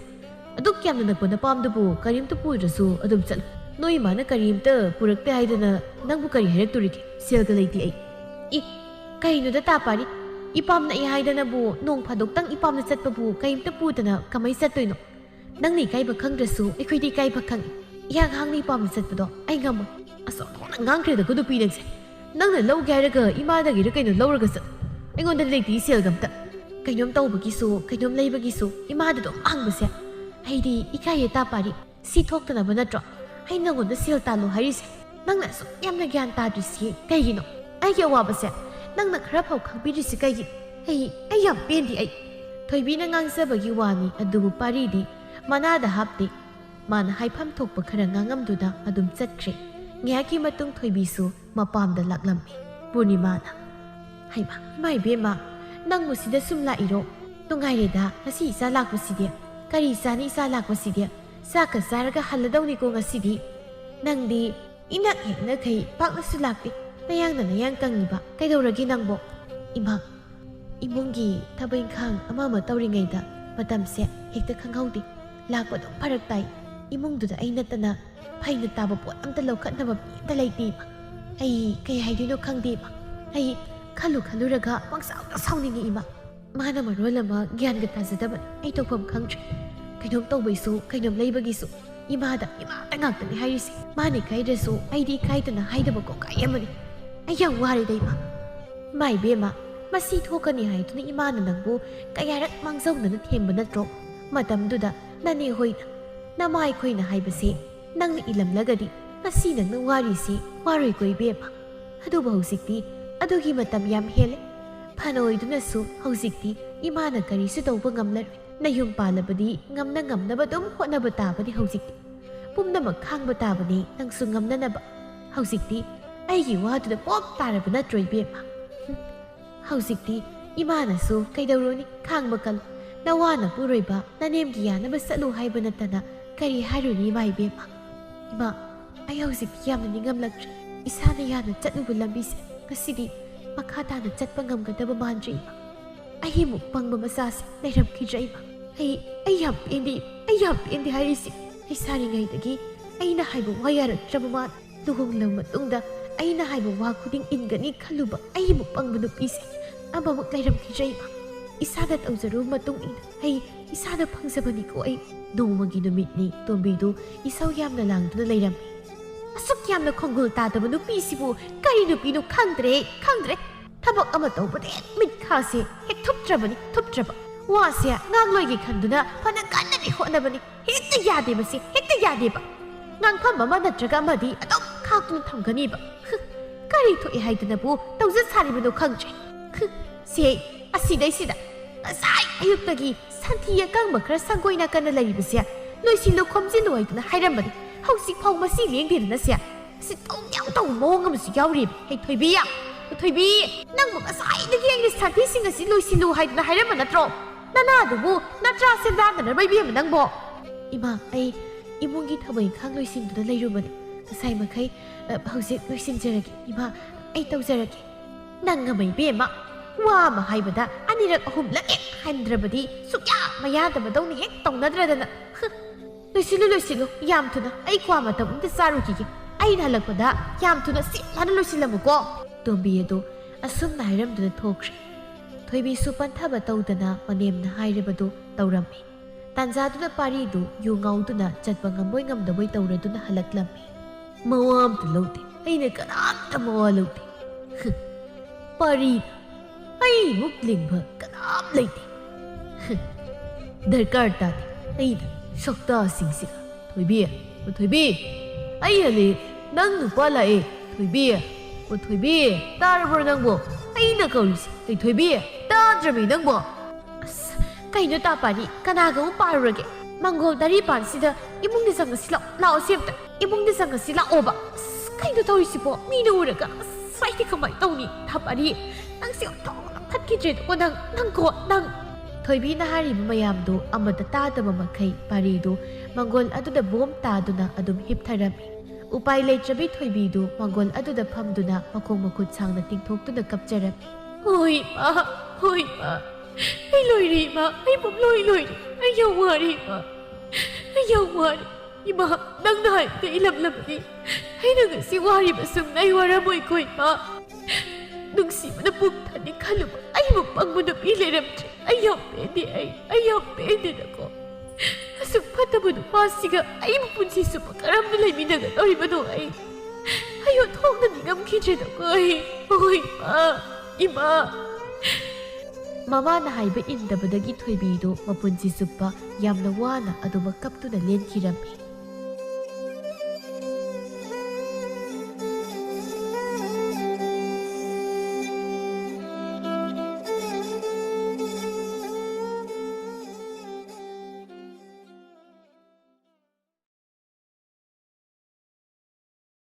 ꯑꯗꯨꯛ ꯌꯥꯝꯅ ꯅꯛꯄ ꯅꯄꯥꯝꯗꯨꯕꯨ ꯀꯔꯤꯝꯇ ꯄꯨꯗ꯭ꯔꯁꯨ ꯑꯗꯨꯝ ꯆꯠꯂꯨ ꯅꯣꯏ ꯏꯃꯥꯅ ꯀꯔꯤꯝꯇ ꯄꯨꯔꯛꯇꯦ ꯍꯥꯏꯗꯅ ꯅꯪꯕꯨ ꯀꯔꯤ ꯍꯥꯏꯔꯛꯇꯣꯔꯤꯒꯦ ꯁꯦꯜꯒ ꯂꯩꯇꯦ ꯑꯩ ꯀꯩꯅꯣꯗ ꯇꯥ ꯄꯥꯔꯤ ꯏꯄꯥꯝ ꯅꯛꯏ ꯍꯥꯏꯗꯅꯕꯨ ꯅꯣꯡ ꯐꯥꯗꯣꯛꯇꯪ ꯏꯄꯥꯝꯅ ꯆꯠꯄꯕꯨ ꯀꯔꯤꯝꯇ ꯄꯨꯗꯅ ꯀꯃꯥꯏ ꯆꯠꯇꯣꯏꯅꯣ ꯅꯪꯅ ꯏꯀꯥꯏꯕ ꯈꯪꯗ꯭ꯔꯁꯨ ꯑꯩꯈꯣꯏꯗꯤ ꯏꯀꯥꯏꯕ ꯈꯪꯉꯤ ꯏꯍꯥꯡ ꯍꯥꯡꯅ ꯏꯄꯥꯝꯅ ꯆꯠꯄꯗꯣ ꯑꯩ ꯉꯝꯃꯣꯏ ꯑꯁꯣꯝꯅ ꯉꯥꯡꯈ꯭ꯔꯦꯗꯀꯣ ꯅꯨꯄꯤ ꯅꯪꯁꯦ ꯅꯪꯅ ꯂꯧꯒꯦ ꯍꯥꯏꯔꯒ ꯏꯃꯥꯗꯒꯤꯔ ꯀꯩꯅꯣ ꯂꯧꯔꯒ ꯆꯠ ꯑꯩꯉꯣꯟꯗ ꯂꯩꯇꯦ ꯁꯦꯜꯒ ꯑꯝꯇ ꯀꯩꯅꯣꯝ ꯇꯧꯕꯒꯤꯁꯨ ꯀꯩꯅꯣꯝ ꯂꯩꯕꯒꯤꯁꯨ ꯏꯃꯥꯗ ꯑꯗꯨꯝ ꯍꯪꯕꯁꯦ ꯑꯩꯗꯤ ꯏꯀꯥꯏꯌꯦ ꯇꯥ ꯄꯥꯔꯤ ꯁꯤ ꯊꯣꯛꯇꯅꯕ ꯅꯠꯇ꯭ꯔꯣ ꯑꯩ ꯅꯪꯉꯣꯟꯗ ꯁꯦꯜ ꯇꯥꯜꯂꯣ ꯍꯥꯏꯔꯤꯁꯦ ꯅꯪꯅ ꯑꯁꯨꯛ ꯌꯥꯝꯅ ꯒ꯭ꯌꯥꯟ ꯇꯥꯗ꯭ꯔꯤꯁꯤ ꯀꯩꯒꯤꯅꯣ ꯑꯩꯒꯤ ꯑꯋꯥꯕꯁꯦ ꯅꯪꯅ ꯈꯔ ꯐꯥꯎ ꯈꯪꯕꯤꯔꯤꯁꯤ ꯀꯩꯒꯤ ꯑꯩ ꯌꯥꯝ ꯄꯦꯟꯗꯦ ꯊꯣꯏꯕꯤꯅ ꯉꯥꯡꯖꯕꯒꯤ ꯋꯥꯅꯤ ꯑꯗꯨꯕꯨ ꯄꯥꯔꯤꯗꯤ ꯃꯅꯥꯗ ꯍꯥꯞꯇꯦ ꯃꯥꯅ ꯍꯥꯏꯐꯝ ꯊꯣꯛꯄ ꯈꯔ ꯉꯥꯡꯉꯝꯗꯨꯅ ꯑꯗꯨꯝ ꯆꯠꯈ꯭ꯔꯦ ꯉꯥꯏꯍꯥꯛꯀꯤ ꯃꯇꯨꯡ ꯊꯣꯏꯕꯤꯁꯨ ꯃꯄꯥꯝꯗ ꯂꯥꯛꯂꯝꯃꯤ ꯄꯨꯔꯅꯤꯃꯥꯅ ꯏꯃꯥ ꯏꯕꯦꯝꯃ ꯅꯪꯕꯨ ꯁꯤꯗ ꯁꯨꯝ ꯂꯥꯛꯏꯔꯣ ꯅꯨꯡꯉꯥꯏꯔꯦꯗ ꯉꯁꯤ ꯏꯆꯥ ꯂꯥꯛꯄꯁꯤꯗꯤ ꯀꯔꯤ ꯆꯥꯅꯤ ꯏꯆꯥ ꯂꯥꯛꯄꯁꯤꯗꯤ ꯆꯥꯛꯀ ꯆꯥꯔꯒ ꯍꯜꯂꯗꯧꯅꯤꯀꯣ ꯉꯁꯤꯗꯤ ꯅꯪꯗꯤ ꯏꯅꯛ ꯍꯦꯛꯅꯈꯩ ꯄꯥꯛꯅꯁꯨ ꯂꯥꯛꯇꯦ ꯅꯌꯥꯡꯅ ꯅꯌꯥꯡ ꯀꯪꯉꯤꯕ ꯀꯩꯗꯧꯔꯒꯦ ꯅꯪꯕꯣ ꯏꯃꯥ ꯏꯃꯨꯡꯒꯤ ꯊꯕꯛ ꯏꯪꯈꯥꯡ ꯑꯃ ꯇꯧꯔꯤꯉꯩꯗ ꯃꯇꯝꯁꯦ ꯍꯦꯛꯇ ꯈꯪꯍꯧꯗꯦ ꯂꯥꯛꯄ ꯑꯗꯨꯝ ꯐꯔꯛ ꯇꯥꯏ ꯏꯃꯨꯡꯗꯨꯗ ꯑꯩ ꯅꯠꯇꯅ ꯐꯩꯅ ꯇꯥꯕ ꯄꯣꯠ ꯑꯝꯇ ꯂꯧꯈꯠꯅꯕ ꯃꯤ ꯑꯝꯇ ꯂꯩꯇꯦ ꯏꯃꯥ ꯑꯩ ꯀꯩ ꯍꯥꯏꯗꯣꯏꯅꯣ ꯈꯪꯗꯦ ꯏꯃꯥ ꯑꯩ ꯈꯜꯂꯨꯔꯒ ꯄꯪꯁꯥꯎꯗ ꯁꯥꯎꯅꯤꯡꯉꯤ ꯏꯃꯥ ꯃꯥꯅ ꯃꯔꯣꯜ ꯑꯃ ꯒ꯭ꯌꯥꯟꯒ ꯇꯥꯖꯗꯕꯅꯤ ꯑꯩ ꯇꯧꯐꯝ ꯈꯪꯗ꯭ꯔꯦ ꯀꯩꯅꯣꯝ ꯇꯧꯕꯩꯁꯨ ꯀꯩꯅꯣꯝ ꯂꯩꯕꯒꯤꯁꯨ ꯏꯃꯥꯇ ꯉꯥꯛꯇꯅꯤ ꯍꯥꯏꯔꯤꯁꯦ ꯃꯥꯅ ꯏꯀꯥꯏꯗ꯭ꯔꯁꯨ ꯑꯩꯗꯤ ꯏꯀꯥꯏꯗꯅ ꯍꯥꯏꯗꯕ ꯀꯣꯛꯀꯥꯏ ꯑꯃꯅꯤ ꯑꯩ ꯌꯥꯝ ꯋꯥꯔꯦꯗ ꯏꯃꯥ ꯏꯕꯦꯝꯃ ꯃꯁꯤ ꯊꯣꯛꯀꯅꯤ ꯍꯥꯏꯗꯨꯅ ꯏꯃꯥꯅ ꯅꯪꯕꯨ ꯀꯌꯥꯔꯛ ꯃꯥꯡꯖꯧꯅꯅ ꯊꯦꯝꯕ ꯅꯠꯇ꯭ꯔꯣ ꯃꯇꯝꯗꯨꯗ ꯅꯅꯦ ꯍꯣꯏꯅ ꯅꯃꯥ ꯑꯩꯈꯣꯏꯅ ꯍꯥꯏꯕꯁꯦ ꯅꯪꯅ ꯏꯜꯂꯝꯂꯒꯗꯤ ꯉꯁꯤ ꯅꯪꯅ ꯋꯥꯔꯤꯁꯤ ꯋꯥꯔꯣꯏꯀꯣ ꯏꯕꯦꯝꯃ ꯑꯗꯨꯕꯨ ꯍꯧꯖꯤꯛꯇꯤ ꯑꯗꯨꯒꯤ ꯃꯇꯝ ꯌꯥꯝ ꯍꯦꯜꯂꯦ ꯐꯅ ꯑꯣꯏꯗꯨꯅꯁꯨ ꯍꯧꯖꯤꯛꯇꯤ ꯏꯃꯥꯅ ꯀꯔꯤꯁꯨ ꯇꯧꯕ ꯉꯝꯂꯔꯣꯏ ꯅꯌꯨꯝ ꯄꯥꯜꯂꯕꯗꯤ ꯉꯝꯅꯕ ꯑꯗꯨꯝ ꯍꯣꯠꯅꯕ ꯇꯥꯕꯅꯤ ꯍꯧꯖꯤꯛꯇꯤ ꯄꯨꯝꯅꯃꯛ ꯈꯥꯡꯕ ꯇꯥꯕꯅꯤ ꯅꯪꯁꯨ ꯉꯝꯅꯅꯕ ꯍꯧꯖꯤꯛꯇꯤ ꯑꯩꯒꯤ ꯋꯥꯗꯨꯗ ꯄꯣꯞ ꯇꯥꯔꯕ ꯅꯠꯇ꯭ꯔꯣ ꯏꯕꯦꯝꯃ ꯍꯧꯖꯤꯛꯇꯤ ꯏꯃꯥꯅꯁꯨ ꯀꯩꯗꯧꯔꯨꯅꯤ ꯈꯥꯡꯕ ꯀꯜꯂꯨ ꯅꯋꯥꯅ ꯄꯨꯔꯣꯏꯕ ꯅꯅꯦꯝꯒꯤ ꯌꯥꯅꯕ ꯆꯠꯂꯨ ꯍꯥꯏꯕ ꯅꯠꯇꯅ ꯀꯔꯤ ꯍꯥꯏꯔꯨꯅꯤ ꯏꯃꯥ ꯏꯕꯦꯝꯃ ꯏꯃꯥ ꯑꯩ ꯍꯧꯖꯤꯛꯇꯤ ꯌꯥꯝꯅ ꯅꯤꯡꯉꯝꯂꯛꯇ꯭ꯔꯦ ꯏꯁꯥꯅ ꯌꯥꯝꯅ ꯆꯠꯂꯨꯕ ꯂꯝꯕꯤꯁꯦ ꯉꯁꯤꯗꯤ ꯃꯈꯥ ꯇꯥꯅ ꯆꯠꯄ ꯉꯝꯒꯗꯕ ꯃꯥꯟꯗ꯭ꯔꯤ ꯏꯃꯥ ꯑꯩꯃꯨꯛ ꯄꯪꯕ ꯃꯆꯥꯁꯦ ꯂꯩꯔꯝꯈꯤꯗ꯭ꯔꯦ ꯏꯃꯥ ꯑꯩ ꯌꯥꯝ ꯄꯦꯟꯗꯦ ꯍꯥꯏꯔꯤꯁꯤ ꯂꯩꯁꯥꯔꯤꯉꯩꯗꯒꯤ ꯑꯩꯅ ꯍꯥꯏꯕ ꯋꯥ ꯌꯥꯔꯛꯇ꯭ꯔꯕ ꯃꯥꯅ ꯂꯨꯍꯣꯡꯂꯕ ꯃꯇꯨꯡꯗ ꯑꯩꯅ ꯍꯥꯏꯕ ꯋꯥ ꯈꯨꯗꯤꯡ ꯏꯟꯒꯅꯤ ꯈꯜꯂꯨꯕ ꯑꯩꯃꯨꯛ ꯄꯪꯕ ꯅꯨꯄꯤꯁꯦ ꯑꯃꯃꯨꯛ ꯂꯩꯔꯝꯈꯤꯗ꯭ꯔꯦ ꯏꯃꯥ ꯏꯁꯥꯅ ꯇꯧꯖꯔꯨꯕ ꯃꯇꯨꯡ ꯏꯟꯅ ꯑꯩ ꯏꯁꯥꯅ ꯐꯪꯖꯕꯅꯤꯀꯣ ꯑꯩ ꯅꯣꯡꯃꯒꯤ ꯅꯨꯃꯤꯠꯅꯤ ꯇꯣꯝꯕꯤꯗꯨ ꯏꯁꯧ ꯌꯥꯝꯅ ꯂꯥꯡꯗꯨꯅ ꯂꯩꯔꯝꯃꯤ ꯑꯁꯨꯛ ꯌꯥꯝꯅ ꯈꯣꯡꯒꯨꯜ ꯇꯥꯗꯕ ꯅꯨꯄꯤꯁꯤꯕꯨ ꯀꯔꯤ ꯅꯨꯄꯤꯅꯣ ꯈꯪꯗ꯭ꯔꯦ ꯊꯕꯛ ꯑꯃ ꯇꯧꯕꯗ ꯍꯦꯛ ꯃꯤꯠꯈꯥꯁꯦ ꯍꯦꯛ ꯊꯨꯞꯇ꯭ꯔꯕ ꯋꯥꯁꯦ ꯉꯥꯡꯂꯣꯏꯒꯦ ꯈꯟꯗꯨꯅ ꯐꯅ ꯀꯟꯅꯗꯤ ꯍꯣꯠꯅꯕꯅꯤ ꯍꯦꯛꯇ ꯌꯥꯗꯦꯕ ꯉꯥꯡꯐꯝ ꯑꯃ ꯅꯠꯇ꯭ꯔꯒ ꯑꯃꯗꯤ ꯑꯗꯨꯝ ꯈꯥꯛꯇꯨꯅ ꯊꯝꯒꯅꯤꯕ ꯀꯔꯤ ꯊꯣꯛꯑꯦ ꯍꯥꯏꯗꯅꯕꯨ ꯇꯧꯖ ꯁꯥꯔꯤꯕꯅꯣ ꯈꯪꯗ꯭ꯔꯦ ꯁꯤ ꯑꯁꯤꯗꯩꯁꯤꯗ ꯉꯁꯥꯏ ꯑꯌꯨꯛꯇꯒꯤ ꯁꯟꯊꯤ ꯑꯀꯪꯕ ꯈꯔ ꯁꯪꯒꯣꯏ ꯅꯥꯀꯟꯅ ꯂꯩꯔꯤꯕꯁꯦ ꯂꯣꯏꯁꯤꯜꯂꯨ ꯈꯣꯝꯖꯤꯜꯂꯨ ꯍꯥꯏꯗꯨꯅ ꯍꯥꯏꯔꯝꯕꯅꯤ ꯍꯧꯖꯤꯛ ꯐꯥꯎ ꯃꯁꯤ ꯂꯦꯡꯗꯦꯗꯅ ꯁꯤ ꯇꯧꯕ ꯃꯑꯣꯡ ꯑꯃꯁꯨ ꯌꯥꯎꯔꯤꯕ ꯊꯣꯏꯕꯤ ꯅꯪꯕꯨ ꯉꯁꯥꯏꯗꯒꯤ ꯑꯩꯅ ꯁꯟꯊꯤꯁꯤꯡ ꯑꯁꯤ ꯂꯣꯏꯁꯤꯜꯂꯨ ꯍꯥꯏꯗꯨꯅ ꯍꯥꯏꯔꯝꯕ ꯅꯠꯇ꯭ꯔꯣ ꯅꯅꯥꯗꯨꯕꯨ ꯅꯠꯇ꯭ꯔꯥ ꯁꯦꯟꯗꯥꯟꯅꯔꯕ ꯏꯕꯦꯝꯃ ꯅꯪꯕꯣ ꯏꯃꯥ ꯑꯩ ꯏꯃꯨꯡꯒꯤ ꯊꯕꯛ ꯏꯪꯈꯥꯡ ꯂꯣꯏꯁꯤꯟꯗꯨꯅ ꯂꯩꯔꯨꯕꯅꯤ ꯉꯁꯥꯏ ꯃꯈꯩ ꯍꯧꯖꯤꯛ ꯂꯣꯏꯁꯤꯟꯖꯔꯒꯦ ꯏꯃꯥ ꯑꯩ ꯇꯧꯖꯔꯒꯦ ꯅꯪ ꯑꯃ ꯏꯕꯦꯝꯃ ꯋꯥ ꯑꯃ ꯍꯥꯏꯕꯗ ꯑꯅꯤꯔꯛ ꯑꯍꯨꯝꯂꯛ ꯍꯦꯛ ꯍꯟꯗ꯭ꯔꯕꯗꯤ ꯁꯨꯛꯌꯥ ꯃꯌꯥꯗꯕꯗꯧꯅ ꯍꯦꯛ ꯇꯧꯅꯗ꯭ꯔꯗꯅ ꯂꯣꯏꯁꯤꯜꯂꯨ ꯌꯥꯝ ꯊꯨꯅ ꯑꯩ ꯀ꯭ꯋꯥ ꯃꯇꯝ ꯑꯝꯇ ꯆꯥꯔꯨꯈꯤꯒꯦ ꯑꯩꯅ ꯍꯜꯂꯛꯄꯗ ꯌꯥꯝ ꯊꯨꯅ ꯁꯤꯠꯂꯥꯅ ꯂꯣꯏꯁꯤꯜꯂꯝꯃꯨꯀꯣ ꯇꯣꯝꯕꯤ ꯑꯗꯨ ꯑꯁꯨꯝꯅ ꯍꯥꯏꯔꯝꯗꯨꯅ ꯊꯣꯛꯈ꯭ꯔꯦ ꯊꯣꯏꯕꯤꯁꯨ ꯄꯟꯊꯕ ꯇꯧꯗꯅ ꯃꯅꯦꯝꯅ ꯍꯥꯏꯔꯤꯕꯗꯨ ꯇꯧꯔꯝꯃꯤ ꯇꯥꯟꯖꯥꯗꯨꯅ ꯄꯥꯔꯤꯗꯨ ꯌꯨ ꯉꯥꯎꯗꯨꯅ ꯆꯠꯄ ꯉꯝꯗꯕꯣꯏ ꯇꯧꯔꯗꯨꯅ ꯍꯜꯂꯛꯂꯝꯃꯤ ꯃꯋꯥ ꯑꯝꯇ ꯂꯧꯗꯦ ꯑꯩꯅ ꯀꯅꯥꯝꯇ ꯃꯋꯥ ꯂꯧꯗꯦ ꯄꯥꯔꯤꯅ ꯑꯩꯃꯨꯛ ꯂꯤꯡꯕ ꯀꯅꯥꯝ ꯂꯩꯇꯦ ꯗꯔꯀꯥꯔ ꯇꯥꯗꯦ ꯑꯩꯅ ꯁꯛꯇꯥꯁꯤꯡꯁꯤꯒ ꯊꯣꯏꯕꯤ ꯑꯩ ꯍꯜꯂꯤ ꯅꯪ ꯅꯨꯄꯥ ꯂꯥꯛꯑꯦ ꯊꯣꯏꯕꯤ ꯇꯥꯔꯕ꯭ꯔꯣ ꯅꯪꯕꯣ ꯑꯩꯅ ꯀꯧꯔꯤꯁꯦ ꯊꯣꯏꯕꯤ ꯇꯥꯗ꯭ꯔꯃꯤ ꯅꯪꯕꯣ ꯑꯁ ꯀꯩꯅꯣ ꯇꯥꯄꯥꯔꯤ ꯀꯅꯥꯒ ꯑꯃꯨꯛ ꯄꯥꯔꯨꯔꯒꯦ ꯃꯪꯒꯣꯜ ꯗꯥꯔꯤꯄꯥꯟꯁꯤꯗ ꯏꯃꯨꯡꯗ ꯆꯪꯉꯁꯤ ꯂꯥꯛꯑꯣ ꯁꯦꯝꯇ ꯏꯃꯨꯡꯗ ꯆꯪꯉꯁꯤ ꯂꯥꯛꯑꯣꯕ ꯑꯁ ꯀꯩꯅꯣ ꯇꯧꯔꯤꯁꯤꯕꯣ ꯃꯤꯅ ꯎꯔꯒ ꯑꯁ ꯑꯩꯗꯤ ꯀꯃꯥꯏꯅ ꯇꯧꯅꯤ ꯊꯥꯄꯥꯔꯤ ꯅꯪꯁꯦ ꯑꯣꯟꯊꯣꯛꯅ ꯐꯠꯈꯤꯗ꯭ꯔꯦꯗꯀꯣ ꯅꯪ ꯊꯣꯏꯕꯤꯅ ꯍꯥꯏꯔꯤꯕ ꯃꯌꯥꯝꯗꯨ ꯑꯃꯗ ꯇꯥꯗꯕ ꯃꯈꯩ ꯄꯥꯔꯤꯗꯨ ꯃꯪꯒꯣꯜ ꯑꯗꯨꯗ ꯕꯣꯝ ꯇꯥꯗꯨꯅ ꯑꯗꯨꯝ ꯍꯤꯞꯊꯔꯝꯃꯤ ꯎꯄꯥꯏ ꯂꯩꯇ꯭ꯔꯕꯤ ꯊꯣꯏꯕꯤꯗꯨ ꯃꯪꯒꯣꯜ ꯑꯗꯨꯗ ꯐꯝꯗꯨꯅ ꯃꯈꯣꯡ ꯃꯈꯨꯠ ꯁꯥꯡꯅ ꯇꯤꯡꯊꯣꯛꯇꯨꯅ ꯀꯞꯆꯔꯝꯃꯤ ꯍꯣꯏ ꯏꯃꯥ ꯑꯩ ꯂꯣꯏꯔꯦ ꯏꯃꯥ ꯑꯩ ꯄꯨꯡꯂꯣꯏ ꯂꯣꯏꯔꯦ ꯑꯩ ꯌꯥꯝ ꯋꯥꯔꯦ ꯏꯃꯥ ꯅꯪꯅ ꯍꯥꯏꯕꯗ ꯏꯂꯝꯂꯕꯅꯤ ꯑꯩꯅ ꯉꯁꯤ ꯋꯥꯔꯤꯕ ꯁꯨꯝꯅ ꯑꯩ ꯋꯥꯔꯝꯃꯣꯏꯀꯣ ꯏꯃꯥ ꯅꯨꯡꯁꯤꯕꯅ ꯄꯨꯛ ꯊꯟꯅꯤ ꯈꯜꯂꯨꯕ ꯑꯩꯕꯨ ꯄꯪꯕ ꯅꯨꯄꯤ ꯂꯩꯔꯝꯗ꯭ꯔꯦ ꯑꯩ ꯌꯥꯝ ꯄꯦꯟꯗꯦꯗꯀꯣ ꯑꯁꯨꯛ ꯐꯠꯇꯕ ꯅꯨꯄꯥꯁꯤꯒ ꯑꯩꯕꯨ ꯄꯨꯟꯁꯤ ꯆꯨꯞꯄ ꯀꯔꯝꯅ ꯂꯩꯃꯤꯟꯅꯒꯗꯧꯔꯤꯕꯅꯣ ꯑꯩ ꯑꯣꯟꯊꯣꯛꯅ ꯅꯤꯡꯉꯝꯈꯤꯗ꯭ꯔꯦꯗꯀꯣ ꯍꯣꯏ ꯏꯃꯥ ꯃꯃꯥꯅ ꯍꯥꯏꯕ ꯏꯟꯗꯕꯗꯒꯤ ꯊꯣꯏꯕꯤꯗꯨ ꯃꯄꯨꯟꯁꯤ ꯆꯨꯞꯄ ꯌꯥꯝꯅ ꯋꯥꯅ ꯑꯗꯨꯃꯛ ꯀꯞꯇꯨꯅ ꯂꯦꯟꯈꯤꯔꯝꯃꯤ